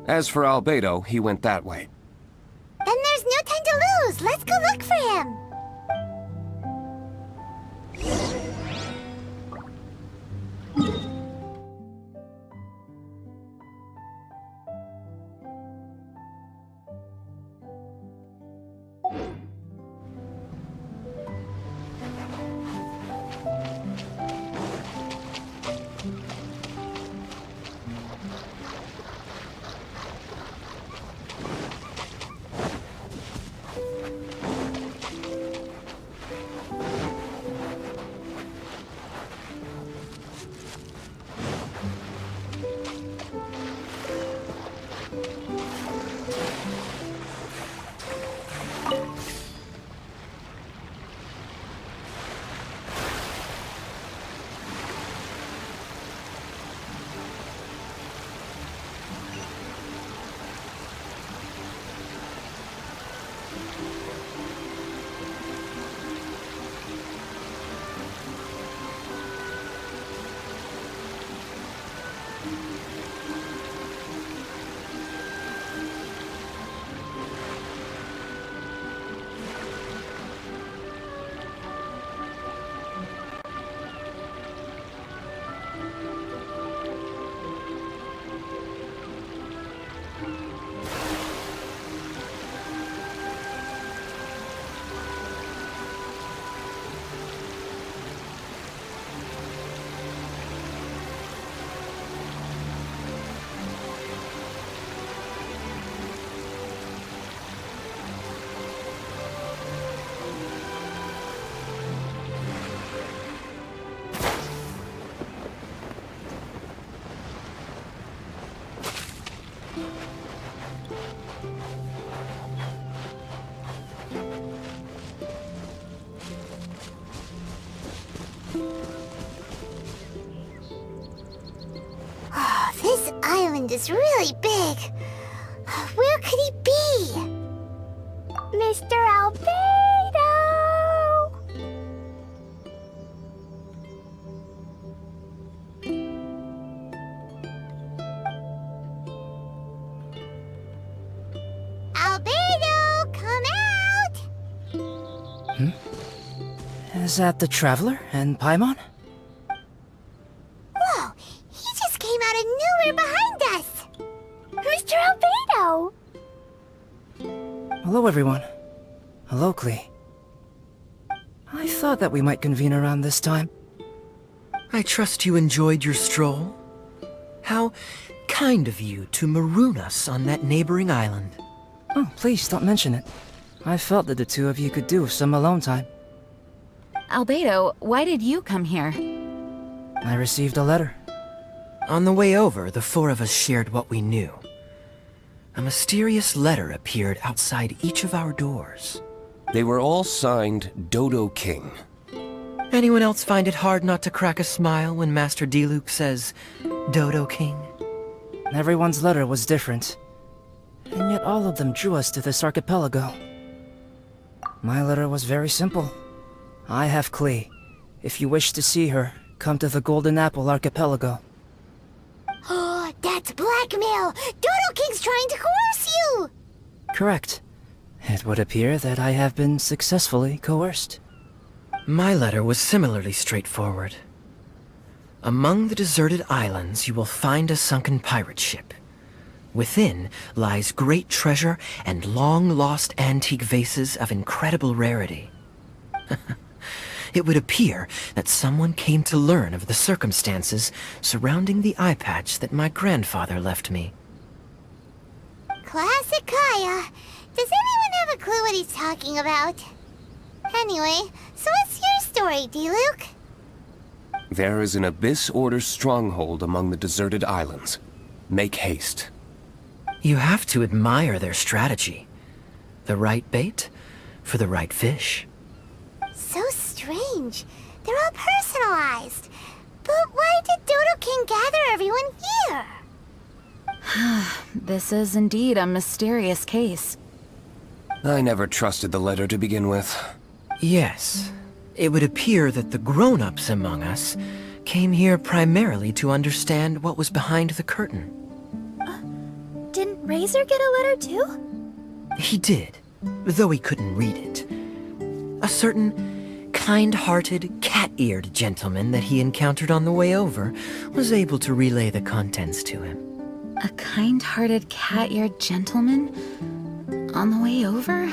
As for Albedo, he went that way. Then there's no time to lose. Let's go look for him. This island is really big. Where could he be? Mr. Albedo! Albedo, come out! Is that the Traveler and Paimon? Whoa, he just came out of nowhere behind us! Mr. Albedo! Hello, everyone. Hello, Klee. I thought that we might convene around this time. I trust you enjoyed your stroll. How kind of you to maroon us on that neighboring island. Oh, please don't mention it. I felt that the two of you could do with some alone time. Albedo, why did you come here? I received a letter. On the way over, the four of us shared what we knew. A mysterious letter appeared outside each of our doors. They were all signed Dodo King. Anyone else find it hard not to crack a smile when Master Diluc says, Dodo King? Everyone's letter was different. And yet all of them drew us to this archipelago. My letter was very simple. I have Klee. If you wish to see her, come to the Golden Apple Archipelago. Oh, that's blackmail! Dodo King's trying to coerce you! Correct. It would appear that I have been successfully coerced. My letter was similarly straightforward. Among the deserted islands, you will find a sunken pirate ship. Within lies great treasure and long-lost antique vases of incredible rarity. It would appear that someone came to learn of the circumstances surrounding the eye patch that my grandfather left me. Classic Kaya. Does anyone have a clue what he's talking about? Anyway, so what's your story, D-Luke? There is an Abyss Order stronghold among the deserted islands. Make haste. You have to admire their strategy. The right bait for the right fish. So strange. They're all personalized. But why did Dodo King gather everyone here? This is indeed a mysterious case. I never trusted the letter to begin with. Yes. It would appear that the grown-ups among us came here primarily to understand what was behind the curtain. Didn't Razor get a letter too? He did, though he couldn't read it. A certain kind-hearted, cat-eared gentleman that he encountered on the way over was able to relay the contents to him. A kind-hearted, cat-eared gentleman? On the way over?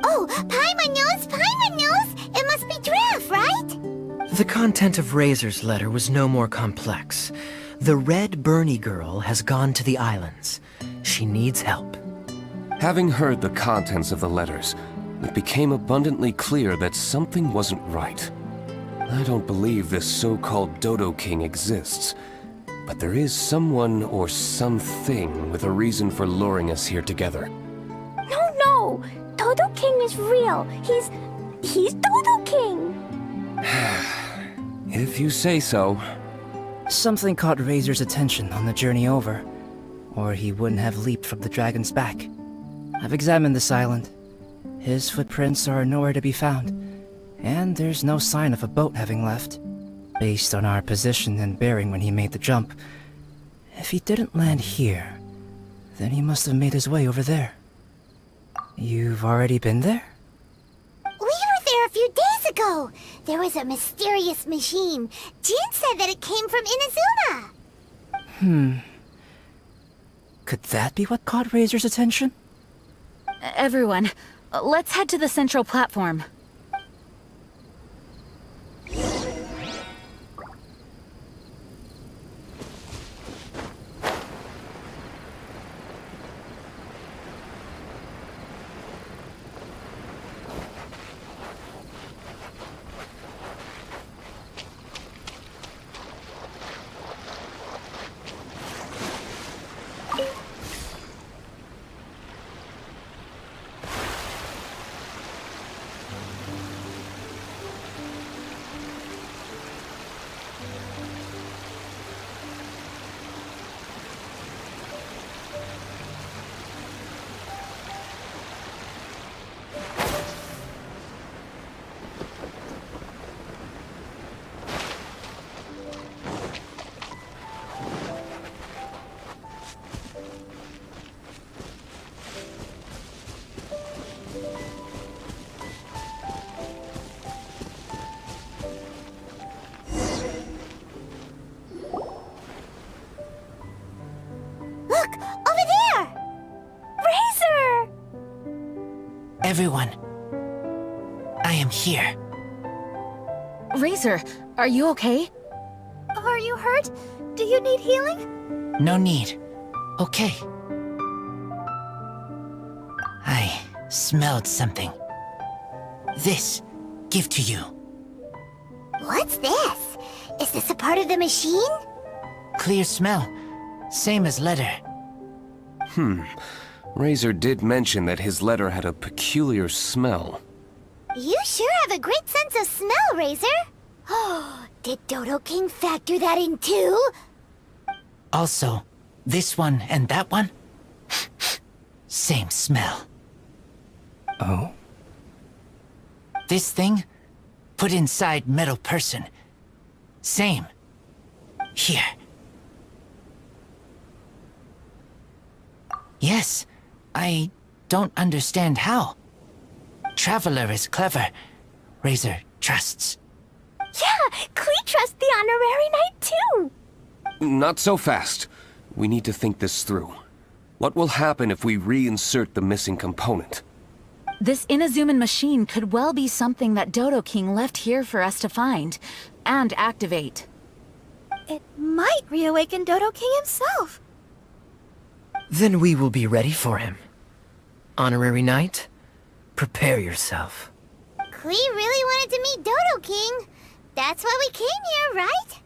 Oh, Paimon knows! Paimon knows! It must be Draff, right? The content of Razor's letter was no more complex. The Red Bernie girl has gone to the islands. She needs help. Having heard the contents of the letters, it became abundantly clear that something wasn't right. I don't believe this so-called Dodo King exists, but there is someone or something with a reason for luring us here together. No! Dodo King is real. He's Dodo King. If you say so. Something caught Razor's attention on the journey over, or he wouldn't have leaped from the dragon's back. I've examined this island. His footprints are nowhere to be found, and there's no sign of a boat having left. Based on our position and bearing when he made the jump, if he didn't land here, then he must have made his way over there. You've already been there? We were there a few days ago. There was a mysterious machine. Jin said that it came from Inazuma. Could that be what caught Razor's attention? Everyone, let's head to the central platform. Look! Over there! Razor! Everyone, I am here. Razor, are you okay? Are you hurt? Do you need healing? No need. Okay. I smelled something. This, give to you. What's this? Is this a part of the machine? Clear smell. Same as letter. Razor did mention that his letter had a peculiar smell. You sure have a great sense of smell, Razor. Oh, did Dodo King factor that in too? Also, this one and that one? Same smell. Oh? This thing? Put inside metal person. Same. Here. Yes, I don't understand how. Traveler is clever. Razor trusts. Yeah, Klee trusts the honorary knight too. Not so fast. We need to think this through. What will happen if we reinsert the missing component? This Inazuman machine could well be something that Dodo King left here for us to find and activate. It might reawaken Dodo King himself. Then we will be ready for him. Honorary Knight, prepare yourself. Klee really wanted to meet Dodo King. That's why we came here, right?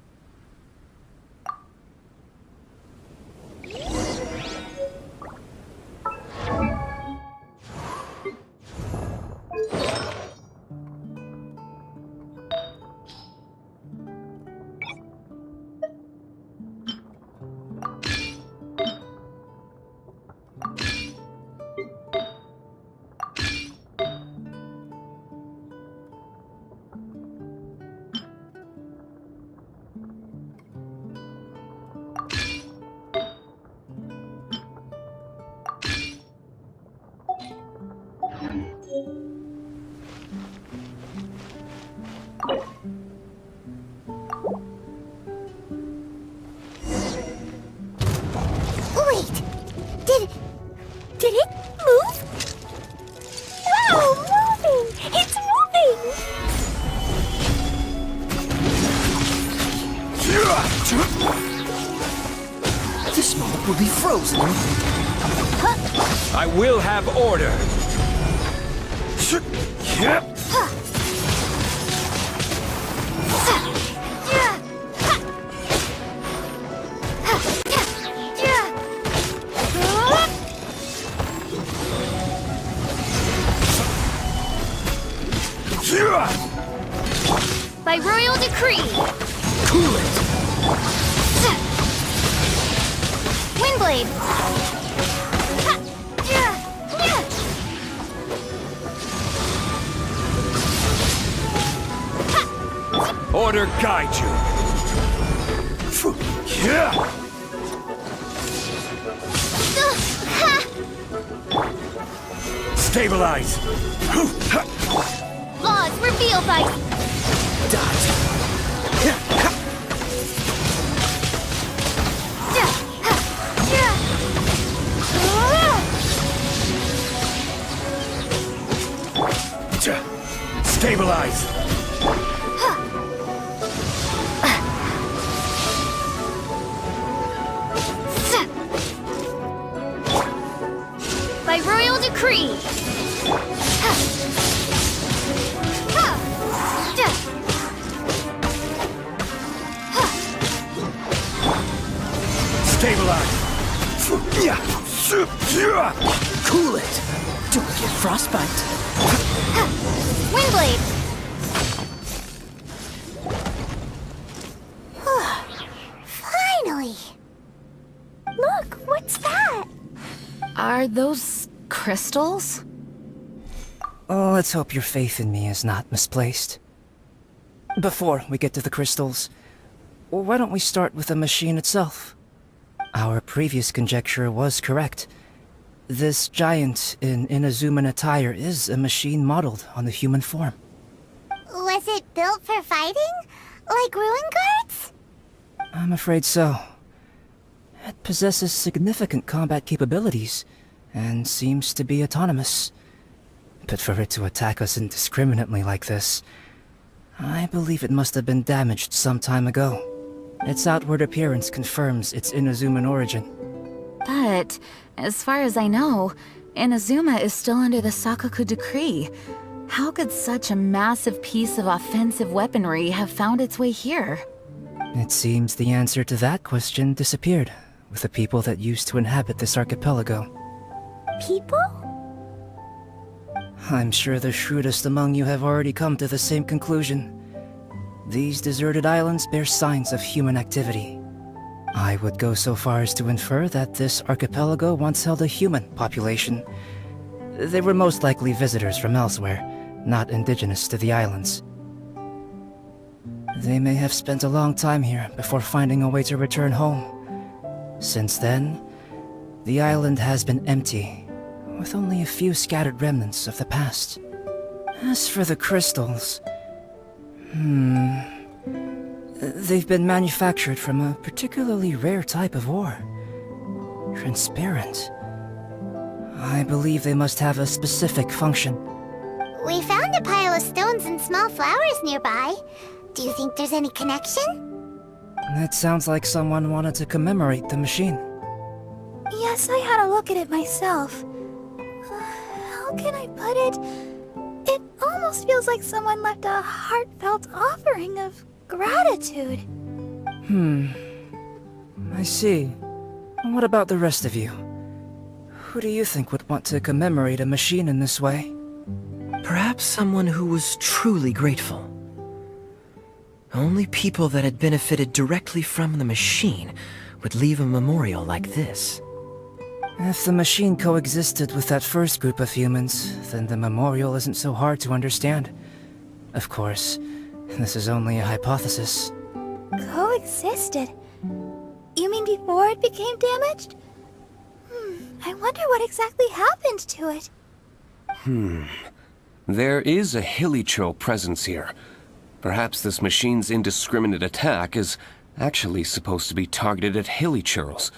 Wait! Did it move? Wow, moving! It's moving! This moment will be frozen. I will have order. By royal decree! Cool it! Windblade! Order guide you. Stabilize. Laws reveal by... Stabilize. By royal decree! Stabilize. Cool it! Don't get frostbite. Windblade! Finally! Look, what's that? Are those crystals? Oh, let's hope your faith in me is not misplaced. Before we get to the crystals, why don't we start with the machine itself? Our previous conjecture was correct. This giant in Inazuman attire is a machine modeled on the human form. Was it built for fighting? Like ruin guards? I'm afraid so. It possesses significant combat capabilities, and seems to be autonomous. But for it to attack us indiscriminately like this, I believe it must have been damaged some time ago. Its outward appearance confirms its Inazuman origin. But, as far as I know, Inazuma is still under the Sakaku decree. How could such a massive piece of offensive weaponry have found its way here? It seems the answer to that question disappeared with the people that used to inhabit this archipelago. People? I'm sure the shrewdest among you have already come to the same conclusion. These deserted islands bear signs of human activity. I would go so far as to infer that this archipelago once held a human population. They were most likely visitors from elsewhere, not indigenous to the islands. They may have spent a long time here before finding a way to return home. Since then, the island has been empty, with only a few scattered remnants of the past. As for the crystals... They've been manufactured from a particularly rare type of ore. Transparent. I believe they must have a specific function. We found a pile of stones and small flowers nearby. Do you think there's any connection? That sounds like someone wanted to commemorate the machine. Yes, I had a look at it myself. How can I put it? It almost feels like someone left a heartfelt offering of gratitude. I see. What about the rest of you? Who do you think would want to commemorate a machine in this way? Perhaps someone who was truly grateful. Only people that had benefited directly from the machine would leave a memorial like this. If the machine coexisted with that first group of humans, then the memorial isn't so hard to understand. Of course, this is only a hypothesis. Coexisted? You mean before it became damaged? I wonder what exactly happened to it. There is a hilichurl presence here. Perhaps this machine's indiscriminate attack is actually supposed to be targeted at hilichurls,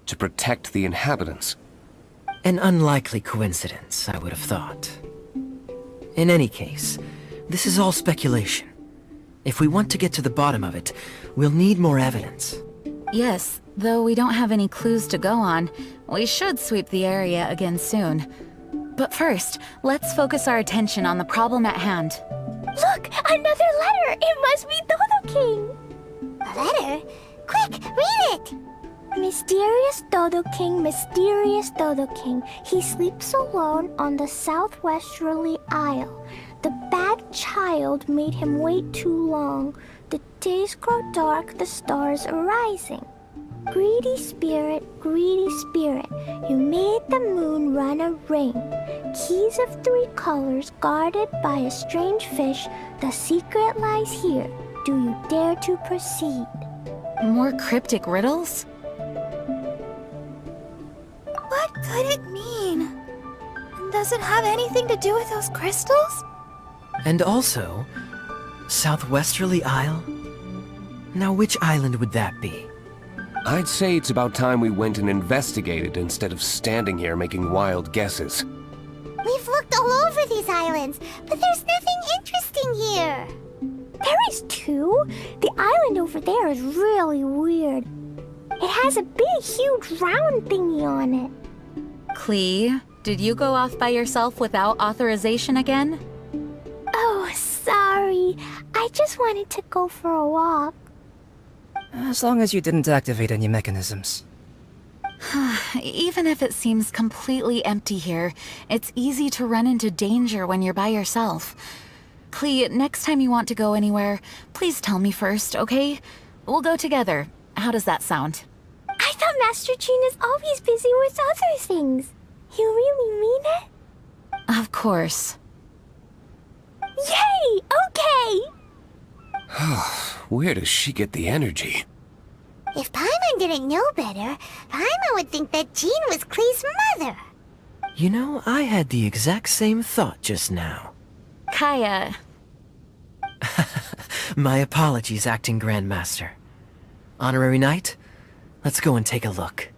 to protect the inhabitants. An unlikely coincidence, I would have thought. In any case, this is all speculation. If we want to get to the bottom of it, we'll need more evidence. Yes, though we don't have any clues to go on, we should sweep the area again soon. But first, let's focus our attention on the problem at hand. Look! Another letter! It must be Dodo King! A letter? Quick, read it! Mysterious Dodo King, mysterious Dodo King. He sleeps alone on the southwesterly isle. The bad child made him wait too long. The days grow dark, the stars are rising. Greedy spirit, you made the moon run a ring. Keys of 3 colors guarded by a strange fish. The secret lies here. Do you dare to proceed? More cryptic riddles? What could it mean? Does it have anything to do with those crystals? And also, Southwesterly Isle? Now which island would that be? I'd say it's about time we went and investigated instead of standing here making wild guesses. We've looked all over these islands, but there's nothing interesting here. There is too. The island over there is really weird. It has a big, huge round thingy on it. Klee, did you go off by yourself without authorization again? Oh, sorry. I just wanted to go for a walk. As long as you didn't activate any mechanisms. Even if it seems completely empty here, it's easy to run into danger when you're by yourself. Klee, next time you want to go anywhere, please tell me first, okay? We'll go together. How does that sound? I thought Master Jean is always busy with other things. You really mean it? Of course. Yay! Okay! Where does she get the energy? If Paimon didn't know better, Paimon would think that Jean was Klee's mother. You know, I had the exact same thought just now. Kaya. My apologies, Acting Grandmaster. Honorary Knight, let's go and take a look.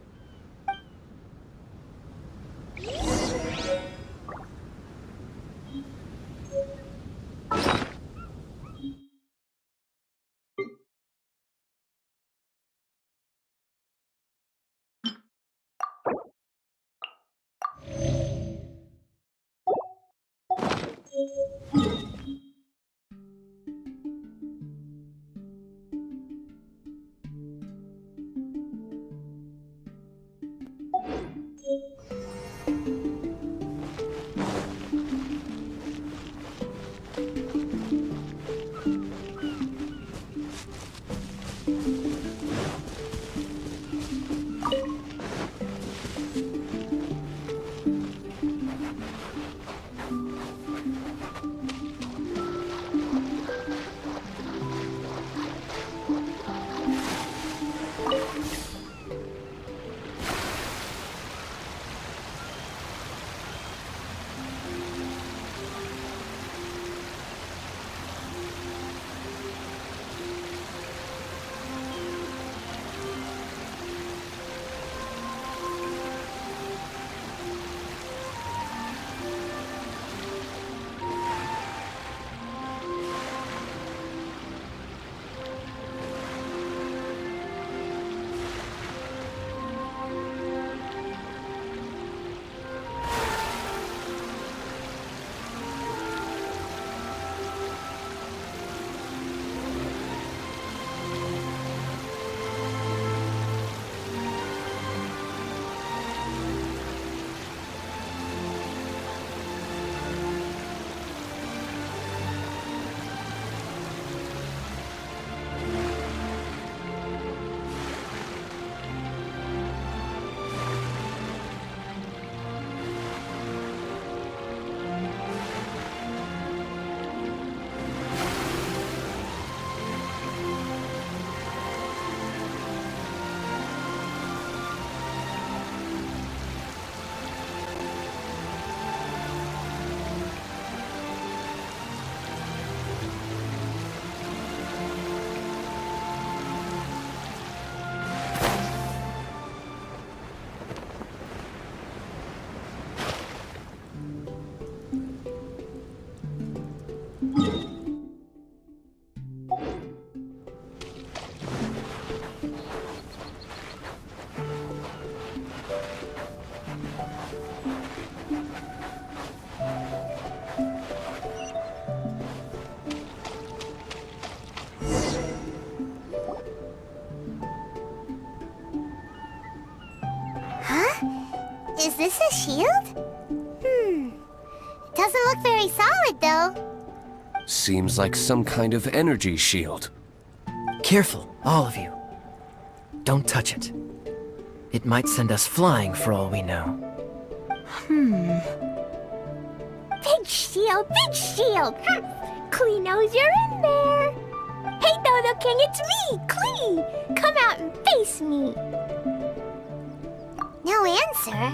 this a shield? Doesn't look very solid, though. Seems like some kind of energy shield. Careful, all of you. Don't touch it. It might send us flying for all we know. Big shield, big shield! Klee knows you're in there! Hey, Dodo King, it's me, Klee! Come out and face me! No answer?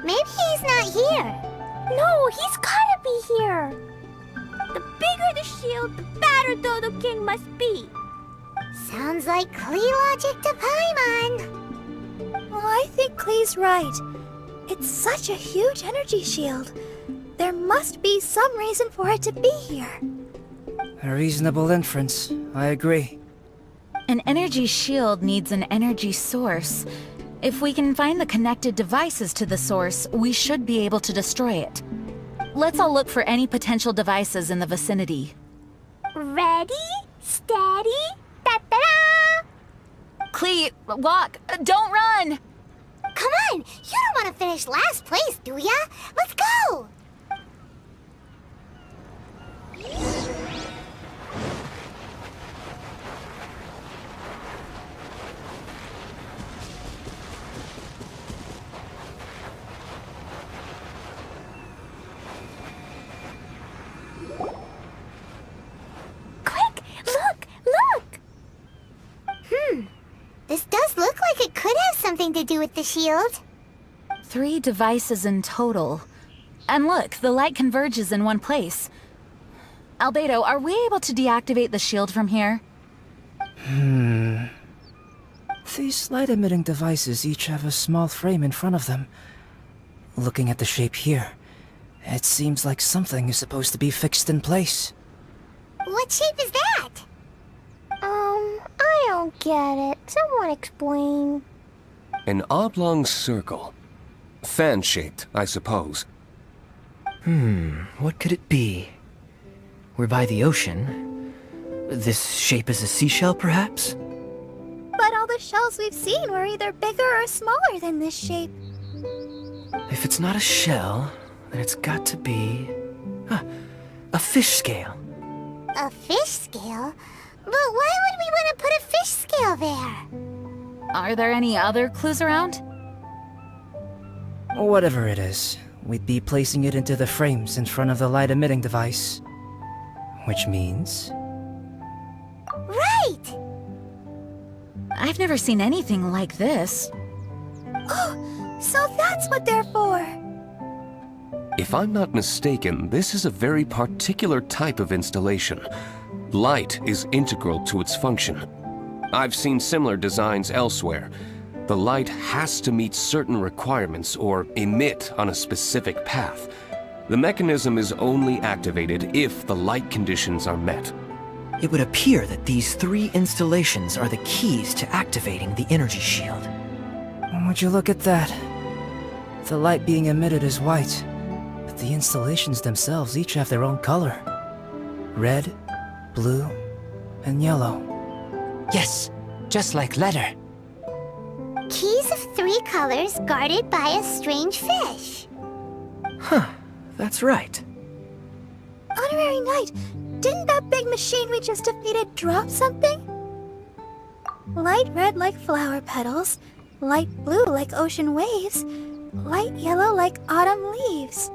Maybe he's not here. No, he's gotta be here! The bigger the shield, the badder Dodo King must be! Sounds like Klee logic to Paimon. Well, I think Klee's right. It's such a huge energy shield. There must be some reason for it to be here. A reasonable inference. I agree. An energy shield needs an energy source. If we can find the connected devices to the source, we should be able to destroy it. Let's all look for any potential devices in the vicinity. Ready, steady, da-da-da! Klee, walk! Don't run! Come on! You don't want to finish last place, do ya? Let's go! Quick! Look! Look! This does look like it could have something to do with the shield. 3 devices in total. And look, the light converges in one place. Albedo, are we able to deactivate the shield from here? These light-emitting devices each have a small frame in front of them. Looking at the shape here, it seems like something is supposed to be fixed in place. What shape is that? I don't get it. Someone explain. An oblong circle. Fan-shaped, I suppose. What could it be? We're by the ocean. This shape is a seashell, perhaps? But all the shells we've seen were either bigger or smaller than this shape. If it's not a shell, then it's got to be... a fish scale. A fish scale? But why would we want to put a fish scale there? Are there any other clues around? Whatever it is, we'd be placing it into the frames in front of the light-emitting device. Which means... Right! I've never seen anything like this. Oh, so that's what they're for! If I'm not mistaken, this is a very particular type of installation. Light is integral to its function. I've seen similar designs elsewhere. The light has to meet certain requirements or emit on a specific path. The mechanism is only activated if the light conditions are met. It would appear that these 3 installations are the keys to activating the energy shield. Would you look at that? The light being emitted is white, but the installations themselves each have their own color. Red, blue, and yellow. Yes, just like letter. Keys of 3 colors guarded by a strange fish. That's right. Honorary Knight, didn't that big machine we just defeated drop something? Light red like flower petals, light blue like ocean waves, light yellow like autumn leaves.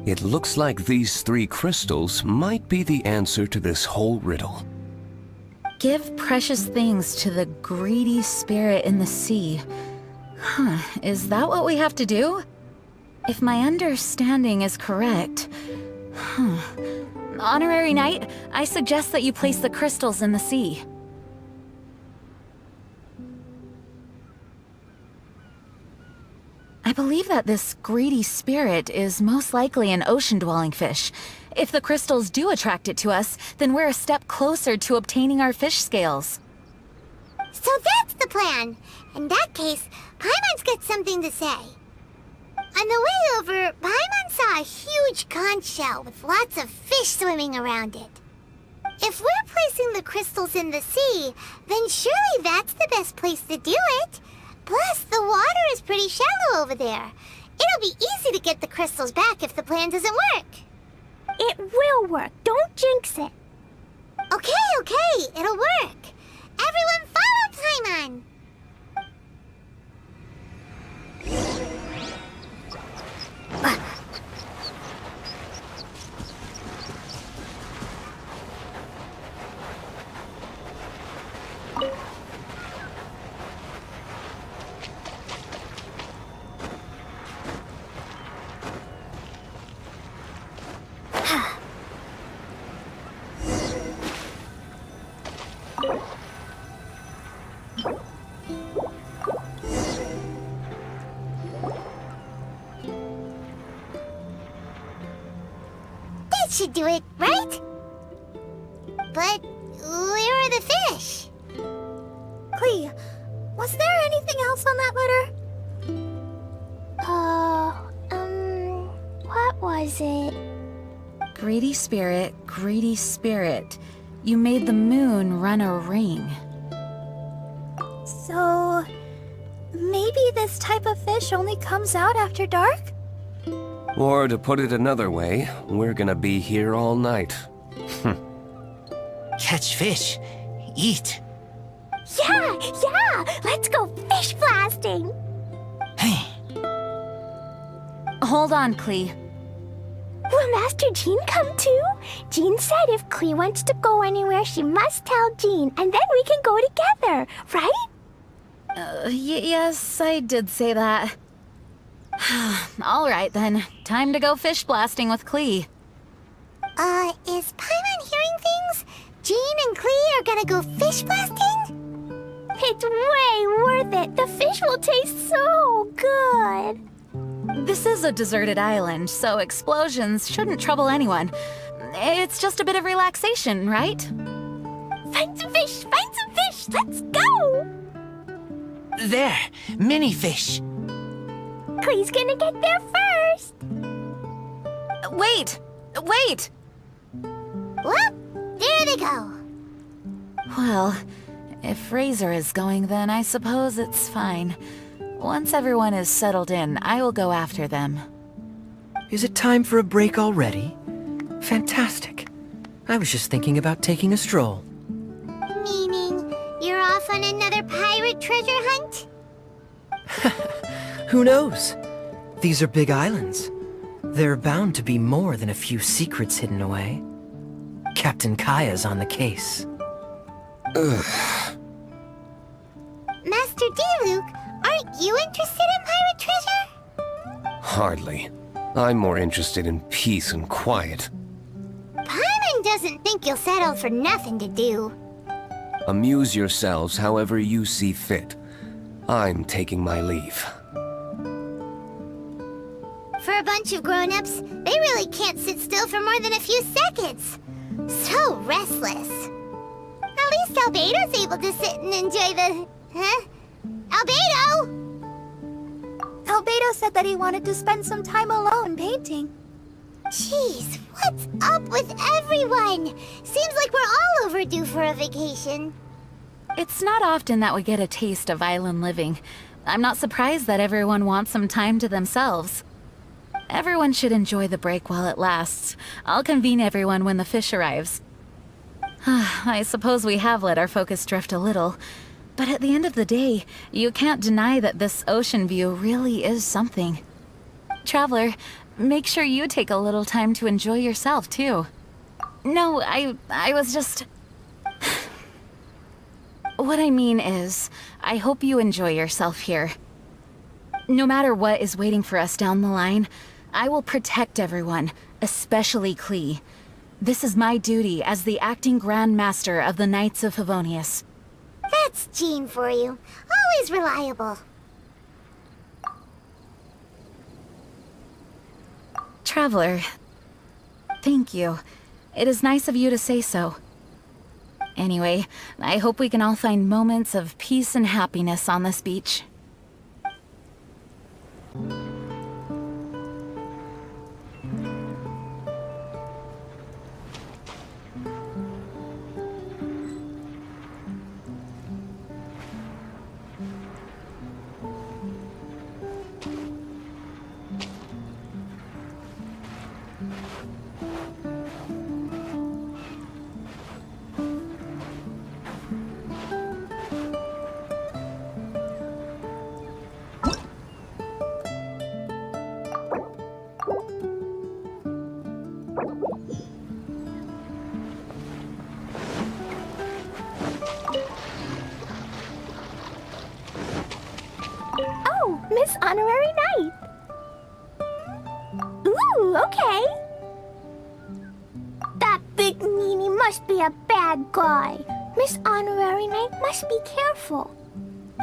It looks like these 3 crystals might be the answer to this whole riddle. Give precious things to the greedy spirit in the sea. Is that what we have to do? If my understanding is correct... Honorary Knight, I suggest that you place the crystals in the sea. I believe that this greedy spirit is most likely an ocean-dwelling fish. If the crystals do attract it to us, then we're a step closer to obtaining our fish scales. So that's the plan. In that case, Paimon's got something to say. On the way over, Paimon saw a huge conch shell with lots of fish swimming around it. If we're placing the crystals in the sea, then surely that's the best place to do it. Plus, the water is pretty shallow over there. It'll be easy to get the crystals back if the plan doesn't work. It will work. Don't jinx it. Okay, it'll work. Everyone follow Paimon! That should do it, right? But where are the fish? Klee, was there anything else on that letter? What was it? Greedy spirit, you made the moon run a ring. So, maybe this type of fish only comes out after dark? Or to put it another way, we're gonna be here all night. Catch fish. Eat. Yeah! Let's go fish blasting! Hold on, Klee. Will Master Jean come too? Jean said if Klee wants to go anywhere, she must tell Jean, and then we can go together, right? Yes, I did say that. All right then, time to go fish blasting with Klee. Is Paimon hearing things? Jean and Klee are gonna go fish blasting? It's way worth it. The fish will taste so good. This is a deserted island, so explosions shouldn't trouble anyone. It's just a bit of relaxation, right? Find some fish! Let's go! There. Mini fish. Klee's gonna get there first. Wait! Well, there they go. Well, if Razor is going, then I suppose it's fine. Once everyone is settled in, I will go after them. Is it time for a break already? Fantastic. I was just thinking about taking a stroll. Meaning, you're off on another pirate treasure hunt? Who knows? These are big islands. There are bound to be more than a few secrets hidden away. Captain Kaya's on the case. Master D-Luke, aren't you interested in pirate treasure? Hardly. I'm more interested in peace and quiet. Paimon doesn't think you'll settle for nothing to do. Amuse yourselves however you see fit. I'm taking my leave. For a bunch of grown-ups, they really can't sit still for more than a few seconds. So restless. At least Albedo's able to sit and enjoy the... Huh? Albedo! Albedo said that he wanted to spend some time alone painting. Jeez, what's up with everyone? Seems like we're all overdue for a vacation. It's not often that we get a taste of island living. I'm not surprised that everyone wants some time to themselves. Everyone should enjoy the break while it lasts. I'll convene everyone when the fish arrives. I suppose we have let our focus drift a little. But at the end of the day, you can't deny that this ocean view really is something. Traveler, make sure you take a little time to enjoy yourself, too. No, I was just... What I mean is, I hope you enjoy yourself here. No matter what is waiting for us down the line, I will protect everyone, especially Klee. This is my duty as the acting Grand Master of the Knights of Favonius. That's Jean for you. Always reliable. Traveler, thank you. It is nice of you to say so. Anyway, I hope we can all find moments of peace and happiness on this beach. Oh, Miss Honorary Knight. Ooh, okay. That big meanie must be a bad guy. Miss Honorary Knight must be careful.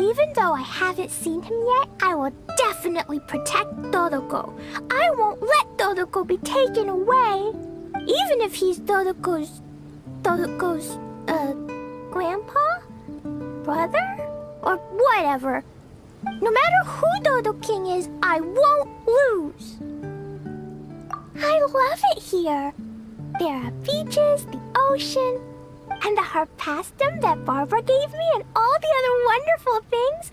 Even though I haven't seen him yet, I will definitely protect Dodoco. I won't let Dodoco be taken away. Even if he's Dodoco's, grandpa? Brother? Or whatever. No matter who Dodo King is, I won't lose. I love it here. There are beaches, the ocean, and the harpastum that Barbara gave me, and all the other wonderful things.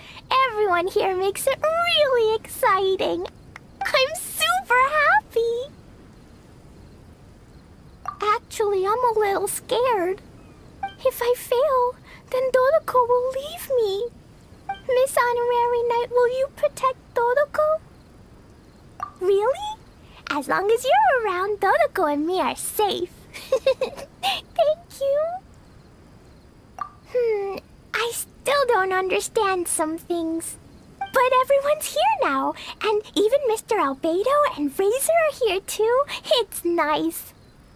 Everyone here makes it really exciting. I'm super happy. Actually, I'm a little scared. If I fail, then Dodoco will leave me. Miss Honorary Knight, will you protect Dodoco? Really? As long as you're around, Dodoco and me are safe. Thank you. I still don't understand some things. But everyone's here now, and even Mr. Albedo and Razor are here too. It's nice.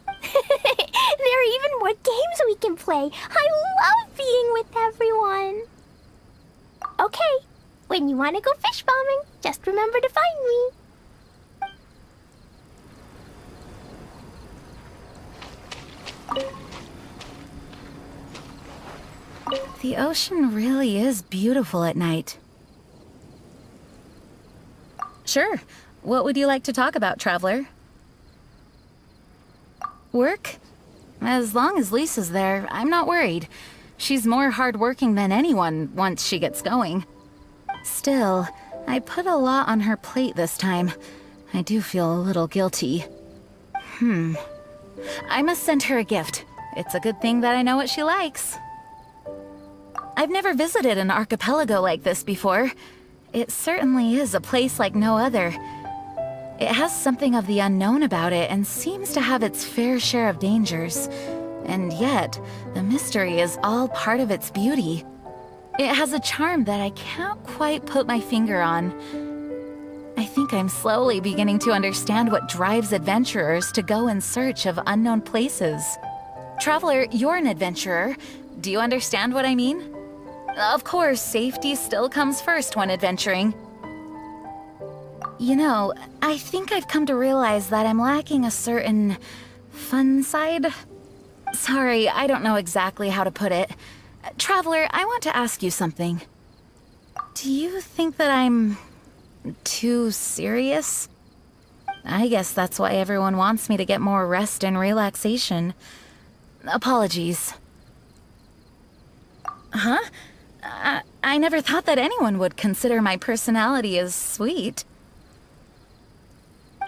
There are even more games we can play. I love being with everyone. Okay, when you want to go fish bombing, just remember to find me. The ocean really is beautiful at night. Sure. What would you like to talk about, Traveler? Work? As long as Lisa's there, I'm not worried. She's more hardworking than anyone once she gets going. Still, I put a lot on her plate this time. I do feel a little guilty. I must send her a gift. It's a good thing that I know what she likes. I've never visited an archipelago like this before. It certainly is a place like no other. It has something of the unknown about it and seems to have its fair share of dangers. And yet, the mystery is all part of its beauty. It has a charm that I can't quite put my finger on. I think I'm slowly beginning to understand what drives adventurers to go in search of unknown places. Traveler, you're an adventurer. Do you understand what I mean? Of course, safety still comes first when adventuring. You know, I think I've come to realize that I'm lacking a certain fun side. Sorry, I don't know exactly how to put it. Traveler, I want to ask you something. Do you think that I'm too serious? I guess that's why everyone wants me to get more rest and relaxation. Apologies. Huh? I never thought that anyone would consider my personality as sweet.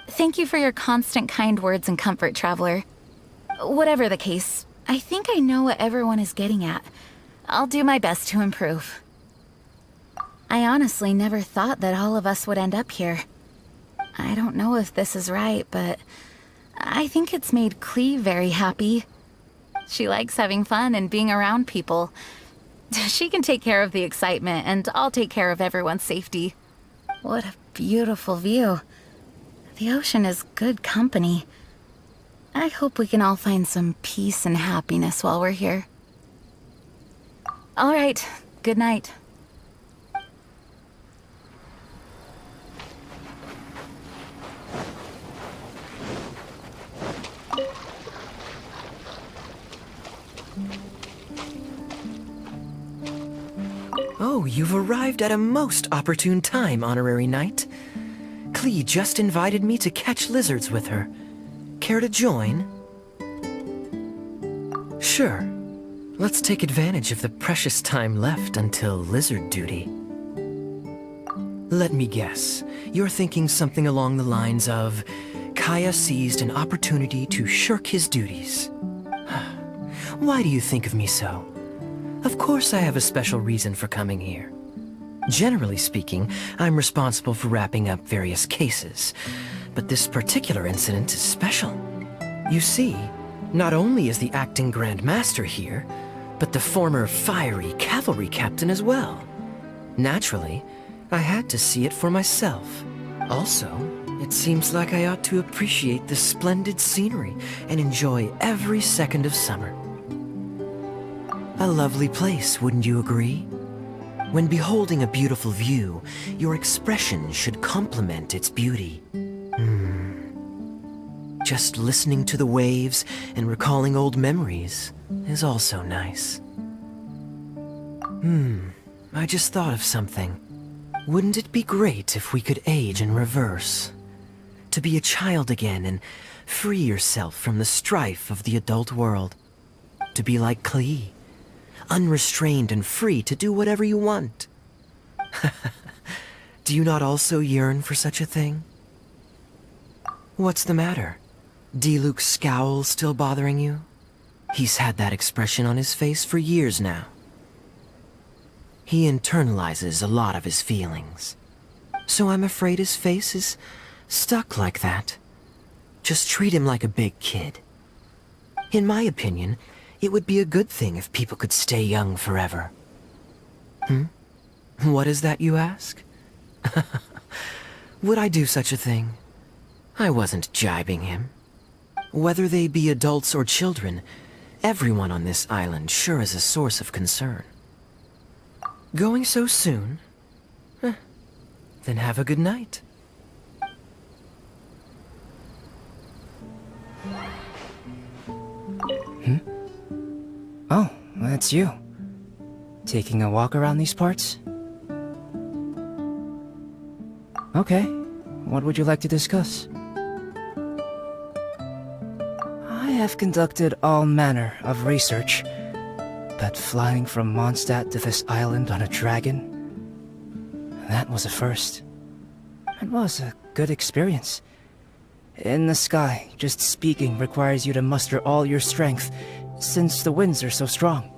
Thank you for your constant kind words and comfort, Traveler. Whatever the case, I think I know what everyone is getting at. I'll do my best to improve. I honestly never thought that all of us would end up here. I don't know if this is right, but I think it's made Klee very happy. She likes having fun and being around people. She can take care of the excitement, and I'll take care of everyone's safety. What a beautiful view. The ocean is good company. I hope we can all find some peace and happiness while we're here. All right, good night. Oh, you've arrived at a most opportune time, Honorary Knight. Klee just invited me to catch lizards with her. Care to join? Sure. Let's take advantage of the precious time left until lizard duty. Let me guess. You're thinking something along the lines of, Kaya seized an opportunity to shirk his duties. Why do you think of me so? Of course I have a special reason for coming here. Generally speaking, I'm responsible for wrapping up various cases, but this particular incident is special. You see, not only is the acting Grand Master here, but the former fiery cavalry captain as well. Naturally, I had to see it for myself. Also, it seems like I ought to appreciate the splendid scenery and enjoy every second of summer. A lovely place, wouldn't you agree? When beholding a beautiful view, your expression should complement its beauty. Just listening to the waves and recalling old memories is also nice. I just thought of something. Wouldn't it be great if we could age in reverse? To be a child again and free yourself from the strife of the adult world. To be like Klee, unrestrained and free to do whatever you want. Do you not also yearn for such a thing? What's the matter? Diluc's scowl still bothering you? He's had that expression on his face for years now. He internalizes a lot of his feelings. So I'm afraid his face is stuck like that. Just treat him like a big kid. In my opinion, it would be a good thing if people could stay young forever. What is that, you ask? Would I do such a thing? I wasn't jibing him. Whether they be adults or children, everyone on this island sure is a source of concern. Going so soon? Then have a good night. Oh, that's you. Taking a walk around these parts? Okay, what would you like to discuss? I have conducted all manner of research, but flying from Mondstadt to this island on a dragon, that was a first. It was a good experience. In the sky, just speaking requires you to muster all your strength, since the winds are so strong.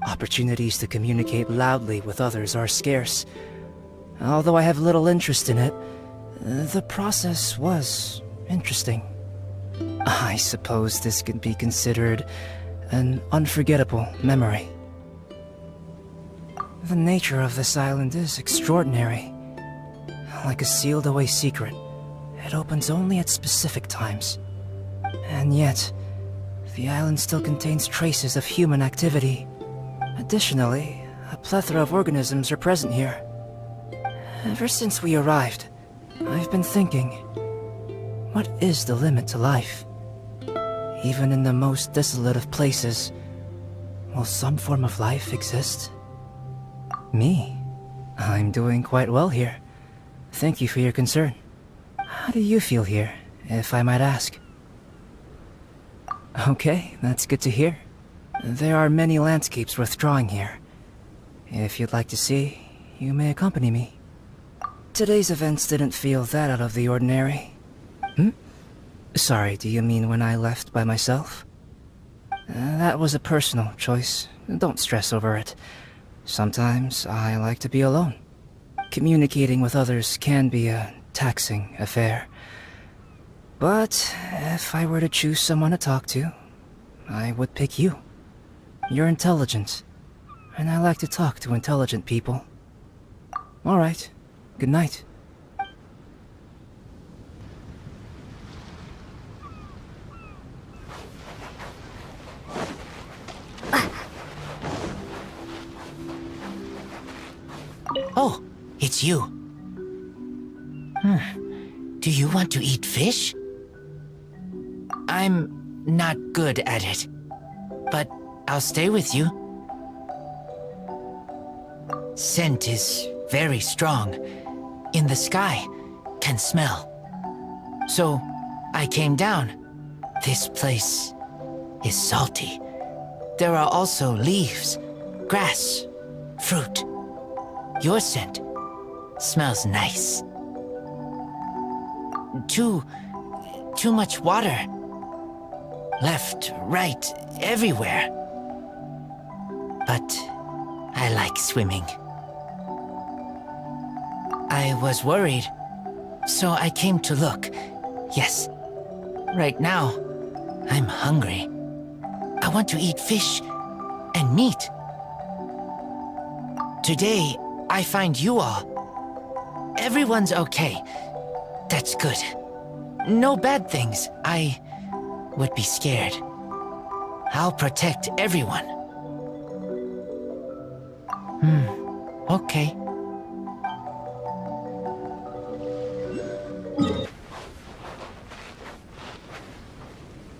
Opportunities to communicate loudly with others are scarce. Although I have little interest in it, the process was interesting. I suppose this could be considered an unforgettable memory. The nature of this island is extraordinary. Like a sealed-away secret, it opens only at specific times. And yet, the island still contains traces of human activity. Additionally, a plethora of organisms are present here. Ever since we arrived, I've been thinking, what is the limit to life? Even in the most desolate of places, will some form of life exist? Me? I'm doing quite well here. Thank you for your concern. How do you feel here, if I might ask? Okay, that's good to hear. There are many landscapes worth drawing here. If you'd like to see, you may accompany me. Today's events didn't feel that out of the ordinary. Sorry, do you mean when I left by myself? That was a personal choice. Don't stress over it. Sometimes I like to be alone. Communicating with others can be a taxing affair. But if I were to choose someone to talk to, I would pick you. You're intelligent, and I like to talk to intelligent people. All right, good night. Oh, it's you. Do you want to eat fish? I'm not good at it, but I'll stay with you. Scent is very strong. In the sky, can smell. So, I came down. This place is salty. There are also leaves, grass, fruit. Your scent smells nice. Too much water. Left, right, everywhere. But I like swimming. I was worried, so I came to look, Yes. Right now, I'm hungry. I want to eat fish and meat. Today, I find you all. Everyone's okay. That's good. No bad things. I would be scared. I'll protect everyone. Okay.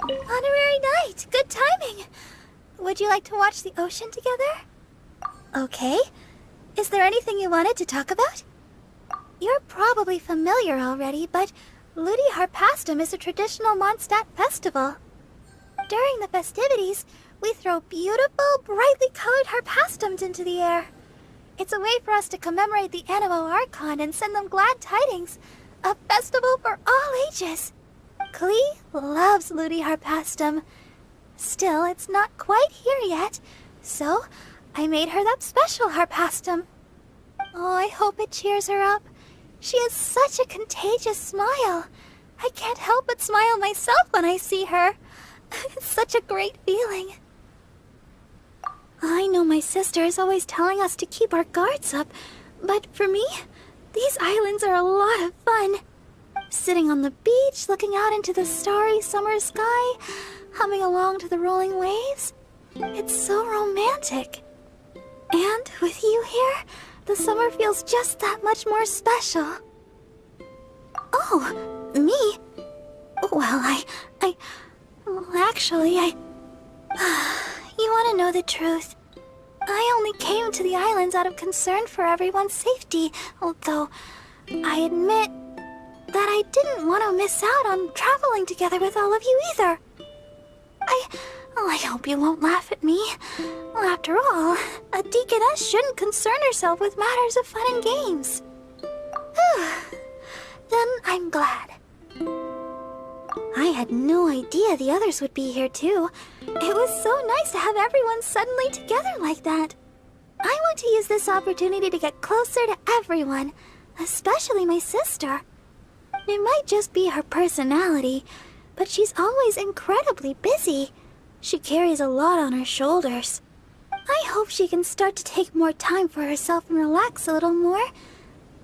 Honorary night! Good timing! Would you like to watch the ocean together? Okay. Is there anything you wanted to talk about? You're probably familiar already, but Ludi Harpastum is a traditional Mondstadt festival. During the festivities, we throw beautiful, brightly colored harpastums into the air. It's a way for us to commemorate the Animo Archon and send them glad tidings. A festival for all ages. Klee loves Ludi Harpastum. Still, it's not quite here yet, so I made her that special Harpastum. Oh, I hope it cheers her up. She has such a contagious smile. I can't help but smile myself when I see her. It's such a great feeling. I know my sister is always telling us to keep our guards up, but for me, these islands are a lot of fun. Sitting on the beach, looking out into the starry summer sky, humming along to the rolling waves. It's so romantic. And with you here, the summer feels just that much more special. Oh, me? Well, actually, You want to know the truth? I only came to the islands out of concern for everyone's safety, although I admit that I didn't want to miss out on traveling together with all of you either. I hope you won't laugh at me. After all, a deaconess shouldn't concern herself with matters of fun and games. Then I'm glad. I had no idea the others would be here too. It was so nice to have everyone suddenly together like that. I want to use this opportunity to get closer to everyone, especially my sister. It might just be her personality, but she's always incredibly busy. She carries a lot on her shoulders. I hope she can start to take more time for herself and relax a little more.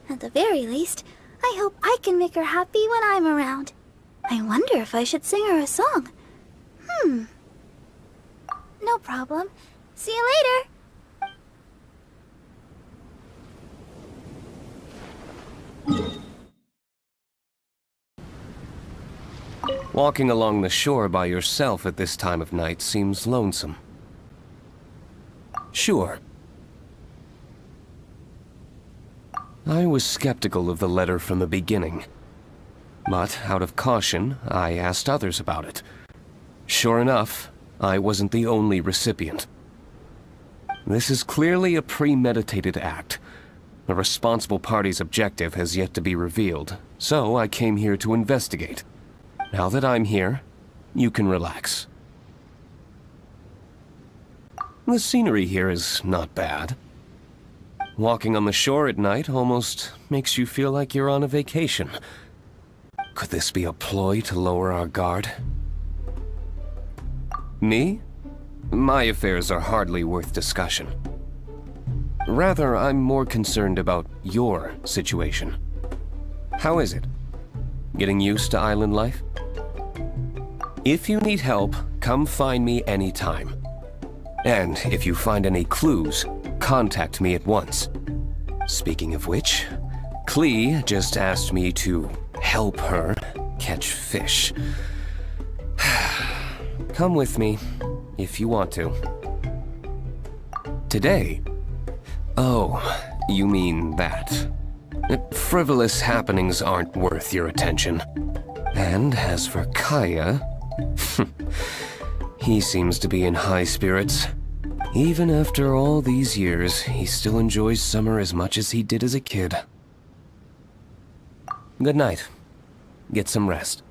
At the very least, I hope I can make her happy when I'm around. I wonder if I should sing her a song. No problem. See you later. Walking along the shore by yourself at this time of night seems lonesome. Sure. I was skeptical of the letter from the beginning. But out of caution, I asked others about it. Sure enough, I wasn't the only recipient. This is clearly a premeditated act. The responsible party's objective has yet to be revealed, so I came here to investigate. Now that I'm here, you can relax. The scenery here is not bad. Walking on the shore at night almost makes you feel like you're on a vacation. Could this be a ploy to lower our guard? Me? My affairs are hardly worth discussion. Rather, I'm more concerned about your situation. How is it? Getting used to island life? If you need help, come find me anytime. And if you find any clues, contact me at once. Speaking of which, Klee just asked me to help her catch fish. Come with me, if you want to. Today? Oh, you mean that. Frivolous happenings aren't worth your attention. And as for Kaya, he seems to be in high spirits. Even after all these years, he still enjoys summer as much as he did as a kid. Good night. Get some rest.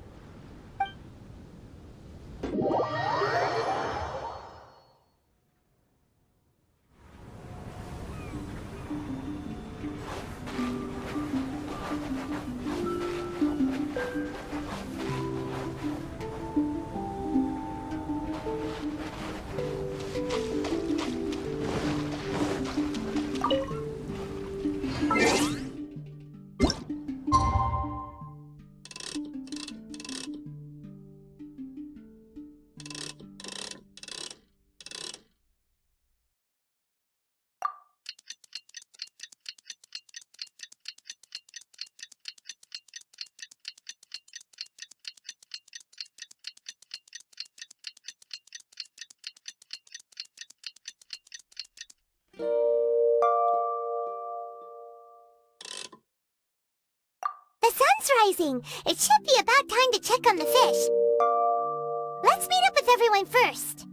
rising. It should be about time to check on the fish. Let's meet up with everyone first.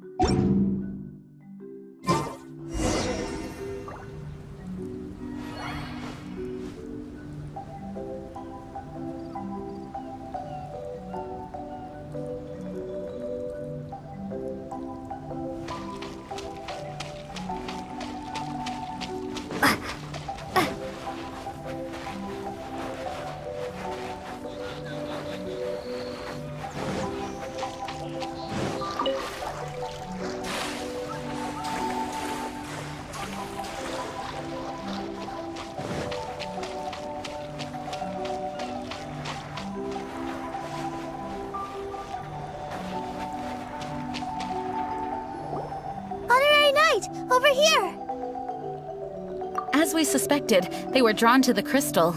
Over here! As we suspected, they were drawn to the crystal.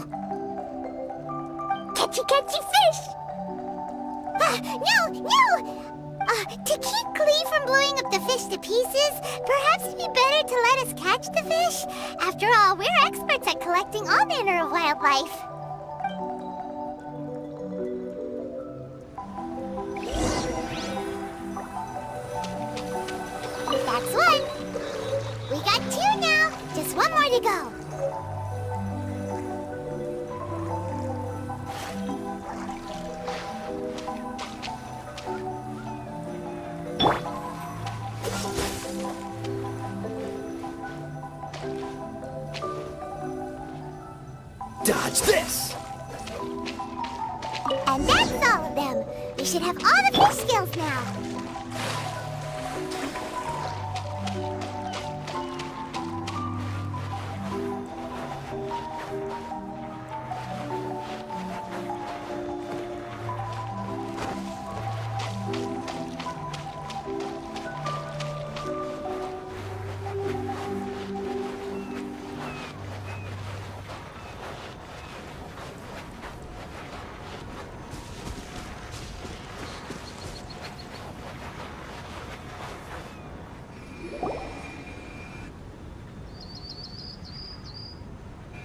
Catchy fish! No! To keep Klee from blowing up the fish to pieces, perhaps it'd be better to let us catch the fish. After all, we're experts at collecting all manner of wildlife. That's one. We got two now. Just one more to go. Dodge this! And that's all of them. We should have all the fish skills now.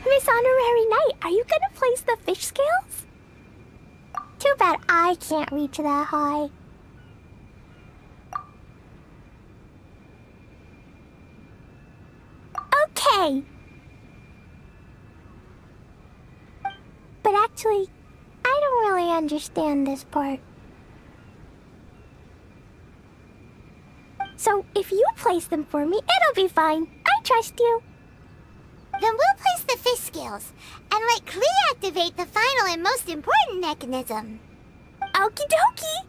Miss Honorary Knight, are you gonna place the fish scales? Too bad I can't reach that high. Okay. But actually, I don't really understand this part. So if you place them for me, it'll be fine. I trust you. Then we'll place the fish scales and let Klee activate the final and most important mechanism. Okie dokie!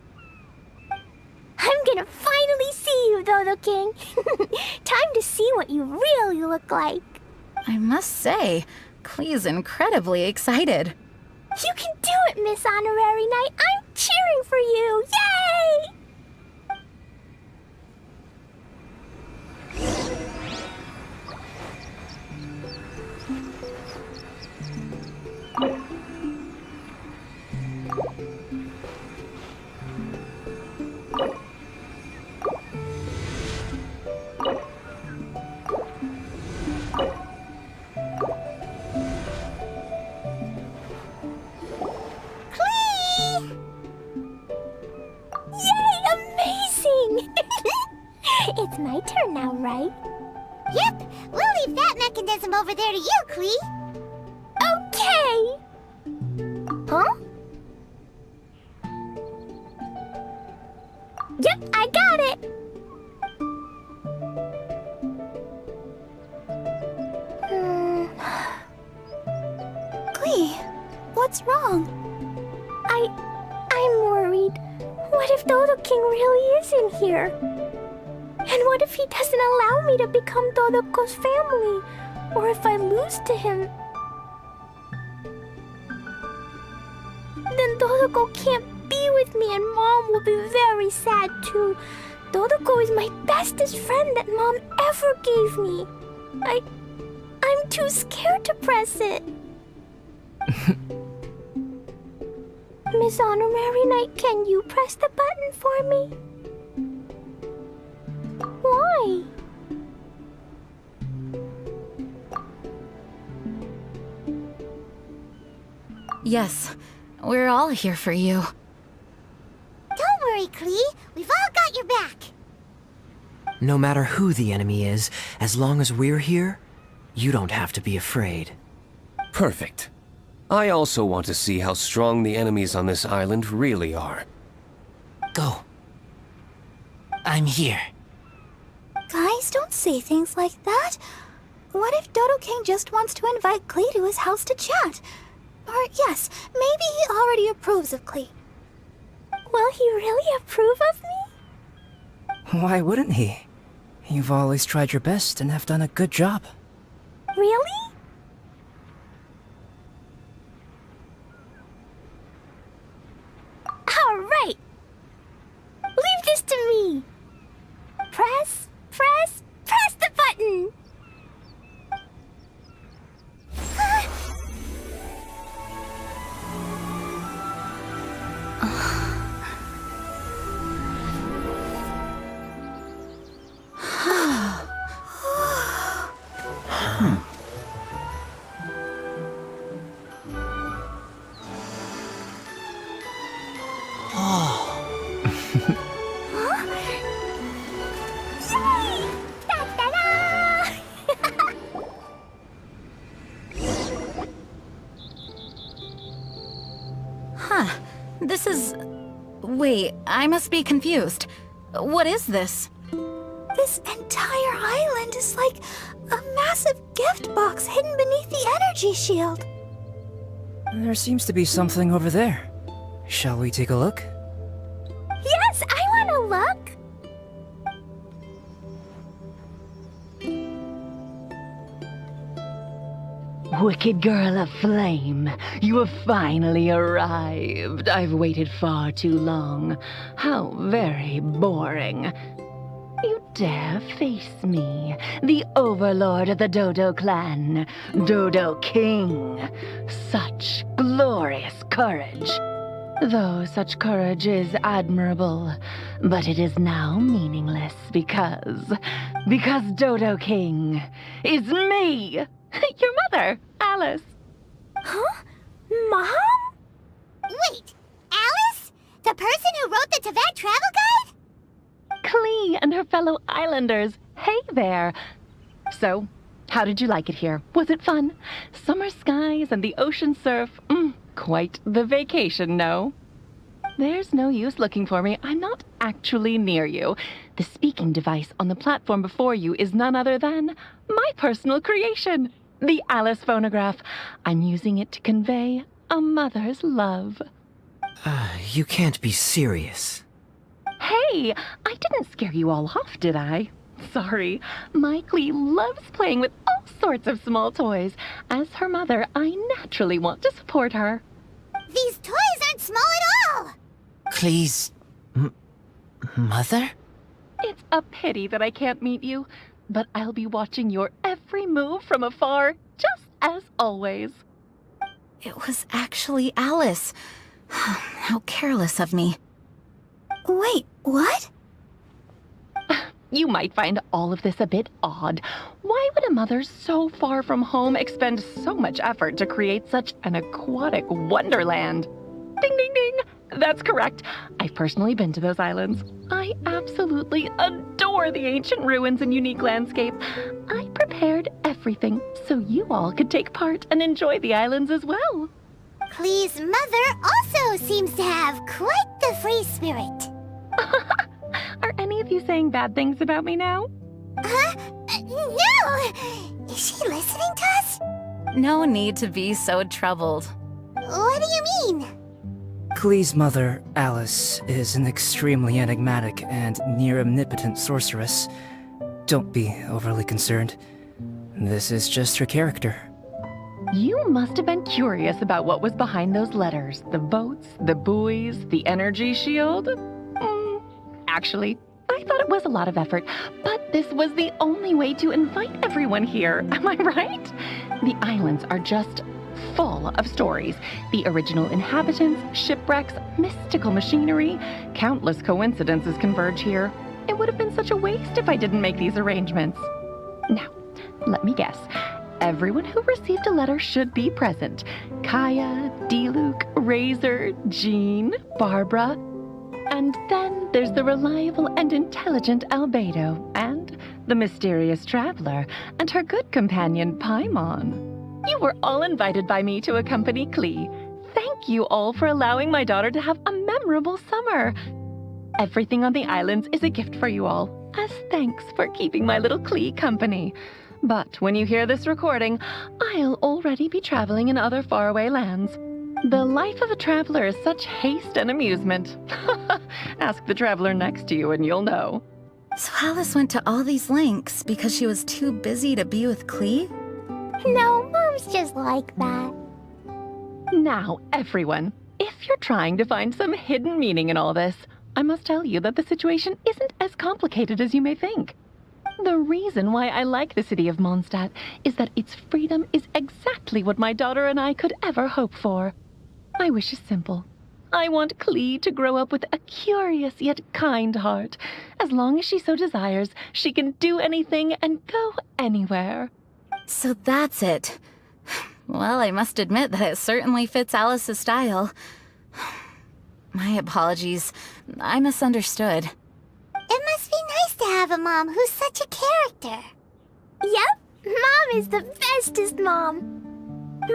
I'm gonna finally see you, Dodo King. Time to see what you really look like. I must say, Klee's incredibly excited. You can do it, Miss Honorary Knight. I'm cheering for you. Yay! It's my turn now, right? Yep, we'll leave that mechanism over there to you, Klee. Okay! Huh? Yep, I got it! Klee, what's wrong? I'm worried. What if Dodo King really is in here? And what if he doesn't allow me to become Dodoco's family? Or if I lose to him? Then Dodoco can't be with me and Mom will be very sad too. Dodoco is my bestest friend that Mom ever gave me. I'm too scared to press it. Miss Honorary Knight, can you press the button for me? Why? Yes, We're all here for you. Don't worry, Klee. We've all got your back. No matter who the enemy is, as long as we're here, you don't have to be afraid. Perfect. I also want to see how strong the enemies on this island really are. Go. I'm here. Guys, don't say things like that. What if Dodo King just wants to invite Klee to his house to chat? Or yes, maybe he already approves of Klee. Will he really approve of me? Why wouldn't he? You've always tried your best and have done a good job. Really? All right. Leave this to me. Press the button. This is... Wait, I must be confused. What is this? This entire island is like a massive gift box hidden beneath the energy shield. There seems to be something over there. Shall we take a look? Yes, I want to look. Wicked girl of flame, you have finally arrived. I've waited far too long. How very boring. You dare face me, the overlord of the Dodo clan, Dodo King. Such glorious courage. Though such courage is admirable, but it is now meaningless because Dodo King is me, your mother, Alice. Huh? Mom? Wait, Alice? The person who wrote the Teyvat travel guide? Klee and her fellow islanders. Hey there. So, how did you like it here? Was it fun? Summer skies and the ocean surf. Quite the vacation, no? There's no use looking for me. I'm not actually near you. The speaking device on the platform before you is none other than my personal creation, the Alice phonograph. I'm using it to convey a mother's love. You can't be serious. Hey, I didn't scare you all off, did I? Sorry, my Klee loves playing with all sorts of small toys. As her mother, I naturally want to support her. These toys aren't small at all! Klee's... mother? It's a pity that I can't meet you, but I'll be watching your every move from afar, just as always. It was actually Alice. How careless of me. Wait, what? You might find all of this a bit odd. Why would a mother so far from home expend so much effort to create such an aquatic wonderland? Ding, ding, ding! That's correct. I've personally been to those islands. I absolutely adore the ancient ruins and unique landscape. I prepared everything so you all could take part and enjoy the islands as well. Klee's mother also seems to have quite the free spirit. Are any of you saying bad things about me now? No! Is she listening to us? No need to be so troubled. What do you mean? Klee's mother, Alice, is an extremely enigmatic and near-omnipotent sorceress. Don't be overly concerned. This is just her character. You must have been curious about what was behind those letters. The boats, the buoys, the energy shield. Actually, I thought it was a lot of effort, but this was the only way to invite everyone here. Am I right? The islands are just full of stories. The original inhabitants, shipwrecks, mystical machinery. Countless coincidences converge here. It would have been such a waste if I didn't make these arrangements. Now, let me guess. Everyone who received a letter should be present. Kaya, D-Luke, Razor, Jean, Barbara. And then there's the reliable and intelligent Albedo, and the mysterious traveler, and her good companion Paimon. You were all invited by me to accompany Klee. Thank you all for allowing my daughter to have a memorable summer. Everything on the islands is a gift for you all, as thanks for keeping my little Klee company. But when you hear this recording, I'll already be traveling in other faraway lands. The life of a traveler is such haste and amusement. Ask the traveler next to you and you'll know. So Alice went to all these lengths because she was too busy to be with Klee? No, Mom's just like that. Now, everyone, if you're trying to find some hidden meaning in all this, I must tell you that the situation isn't as complicated as you may think. The reason why I like the city of Mondstadt is that its freedom is exactly what my daughter and I could ever hope for. My wish is simple. I want Klee to grow up with a curious yet kind heart. As long as she so desires, she can do anything and go anywhere. So that's it. Well, I must admit that it certainly fits Alice's style. My apologies. I misunderstood. It must be nice to have a mom who's such a character. Yep, Mom is the bestest mom.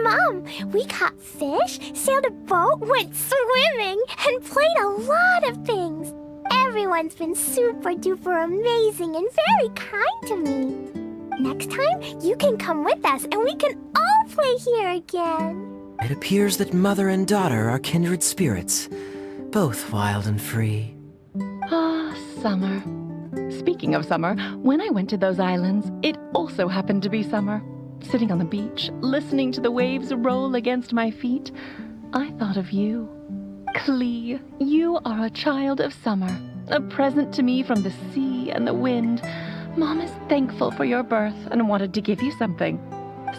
Mom, we caught fish, sailed a boat, went swimming, and played a lot of things. Everyone's been super duper amazing and very kind to me. Next time, you can come with us and we can all play here again. It appears that mother and daughter are kindred spirits, both wild and free. Ah, summer. Speaking of summer, when I went to those islands, it also happened to be summer. Sitting on the beach, listening to the waves roll against my feet, I thought of you. Klee, you are a child of summer, a present to me from the sea and the wind. Mom is thankful for your birth and wanted to give you something.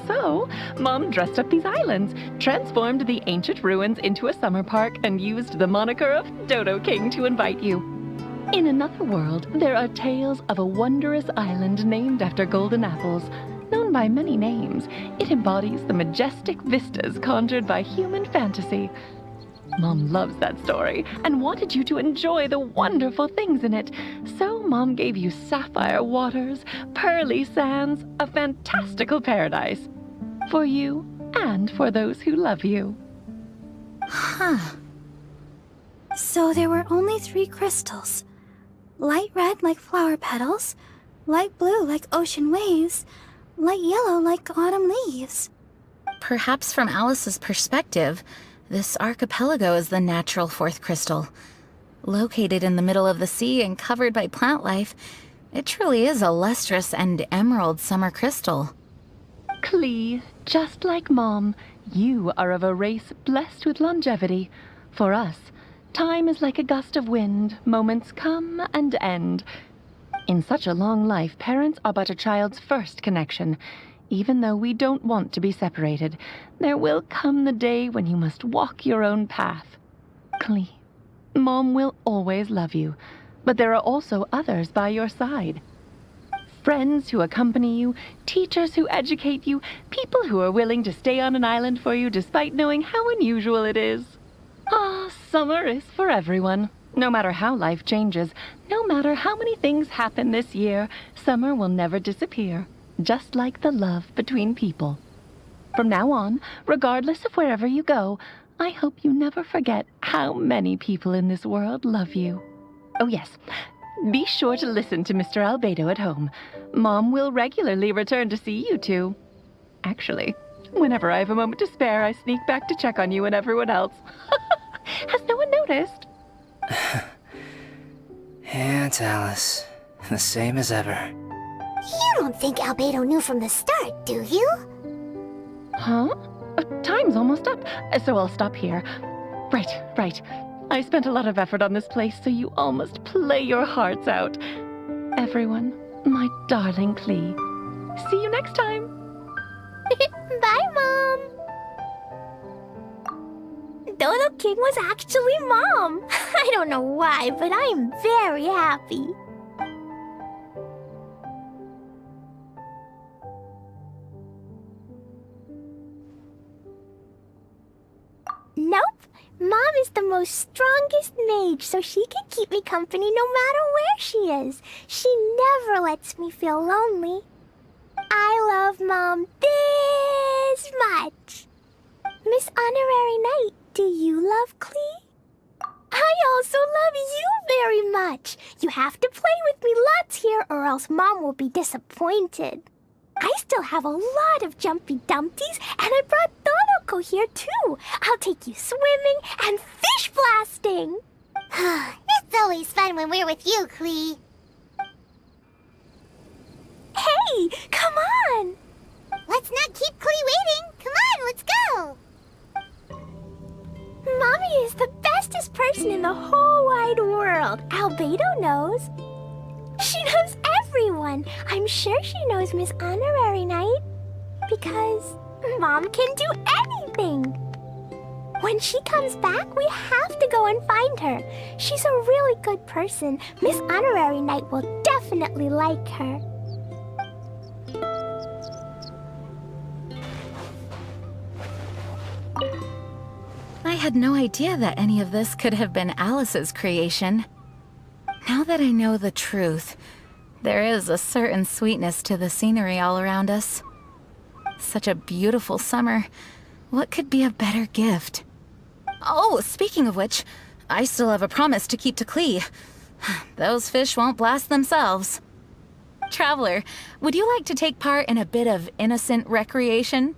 So, Mom dressed up these islands, transformed the ancient ruins into a summer park, and used the moniker of Dodo King to invite you. In another world, there are tales of a wondrous island named after golden apples. Known by many names, it embodies the majestic vistas conjured by human fantasy. Mom loves that story and wanted you to enjoy the wonderful things in it. So Mom gave you sapphire waters, pearly sands, a fantastical paradise. For you and for those who love you. Huh. So there were only 3 crystals. Light red like flower petals, light blue like ocean waves, light yellow like autumn leaves. Perhaps from Alice's perspective, this archipelago is the natural 4th crystal. Located in the middle of the sea and covered by plant life, it truly is a lustrous and emerald summer crystal. Klee, just like Mom, you are of a race blessed with longevity. For us, time is like a gust of wind, moments come and end. In such a long life, parents are but a child's first connection. Even though we don't want to be separated, there will come the day when you must walk your own path. Klee, Mom will always love you, but there are also others by your side. Friends who accompany you, teachers who educate you, people who are willing to stay on an island for you despite knowing how unusual it is. Ah, summer is for everyone. No matter how life changes, no matter how many things happen this year, summer will never disappear, just like the love between people. From now on, regardless of wherever you go, I hope you never forget how many people in this world love you. Oh yes, be sure to listen to Mr. Albedo at home. Mom will regularly return to see you two. Actually, whenever I have a moment to spare, I sneak back to check on you and everyone else. Has no one noticed? Aunt Alice, the same as ever. You don't think Albedo knew from the start, do you? Huh? Time's almost up, so I'll stop here. Right. I spent a lot of effort on this place, so you all must play your hearts out. Everyone, my darling Klee. See you next time. Bye, Mom. Dodo King was actually Mom. I don't know why, but I am very happy. Mom is the most strongest mage, so she can keep me company no matter where she is. She never lets me feel lonely. I love Mom this much. Miss Honorary Knight, do you love Klee? I also love you very much. You have to play with me lots here or else Mom will be disappointed. I still have a lot of Jumpy Dumpties, and I brought Dodoco here too. I'll take you swimming and fish blasting. It's always fun when we're with you, Klee. Hey, come on! Let's not keep Klee waiting. Come on, let's go. Mommy is the bestest person in the whole wide world. Albedo knows. She knows everyone. I'm sure she knows Miss Honorary Knight. Because Mom can do anything. When she comes back, we have to go and find her. She's a really good person. Miss Honorary Knight will definitely like her. I had no idea that any of this could have been Alice's creation. Now that I know the truth, there is a certain sweetness to the scenery all around us. Such a beautiful summer. What could be a better gift? Oh, speaking of which, I still have a promise to keep to Klee. Those fish won't blast themselves. Traveler, would you like to take part in a bit of innocent recreation?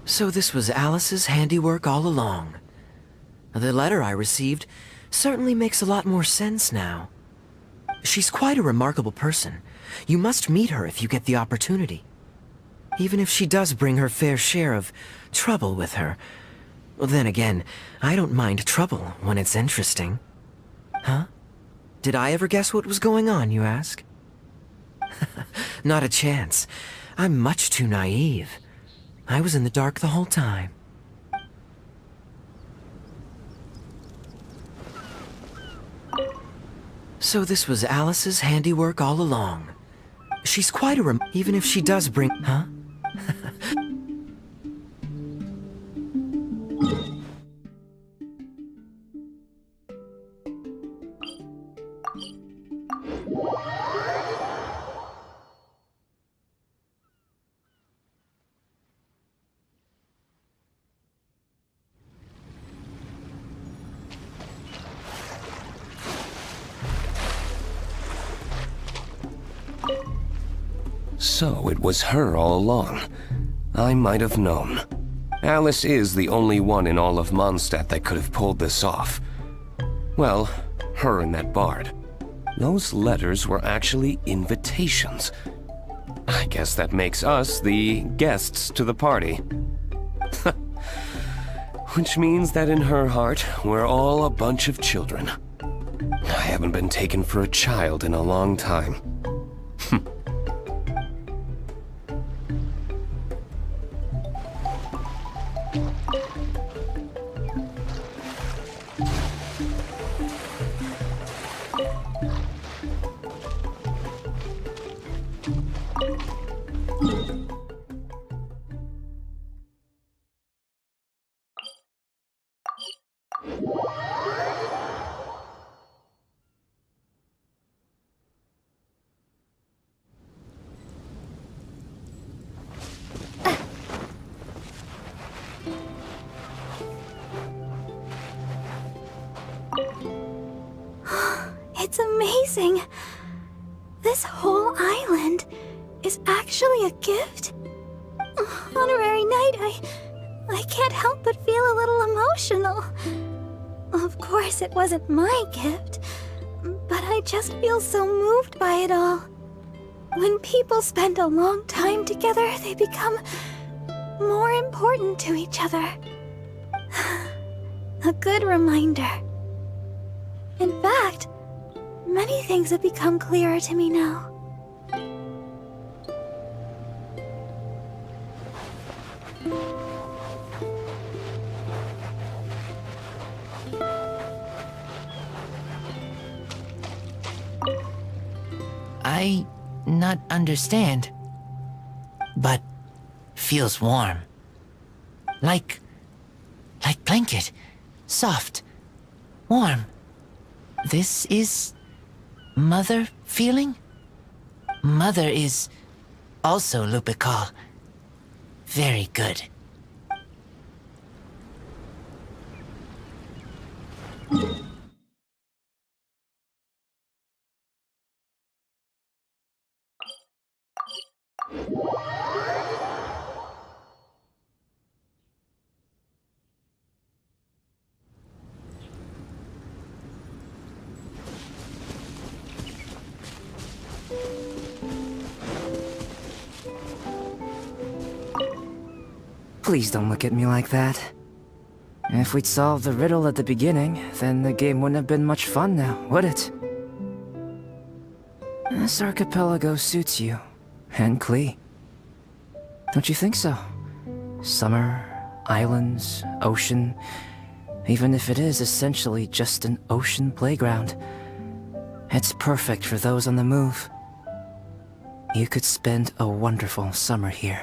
So this was Alice's handiwork all along. The letter I received certainly makes a lot more sense now. She's quite a remarkable person. You must meet her if you get the opportunity. Even if she does bring her fair share of trouble with her. Well, then again, I don't mind trouble when it's interesting. Huh? Did I ever guess what was going on, you ask? Not a chance. I'm much too naive. I was in the dark the whole time. So this was Alice's handiwork all along. She's quite a even if she does bring... Huh? So it was her all along. I might have known. Alice is the only one in all of Mondstadt that could have pulled this off. Well, her and that bard. Those letters were actually invitations. I guess that makes us the guests to the party. Which means that in her heart, we're all a bunch of children. I haven't been taken for a child in a long time. It's amazing. This whole island is actually a gift. Honorary Knight, I can't help but feel a little emotional. Of course, it wasn't my gift, but I just feel so moved by it all. When people spend a long time together, they become more important to each other. A good reminder. In fact, many things have become clearer to me now. I not understand, but feels warm. Like blanket. Soft. Warm. This is mother feeling? Mother is also Lupical. Very good. Please don't look at me like that. If we'd solved the riddle at the beginning, then the game wouldn't have been much fun now, would it? This archipelago suits you. And Klee. Don't you think so? Summer, islands, ocean. Even if it is essentially just an ocean playground, it's perfect for those on the move. You could spend a wonderful summer here.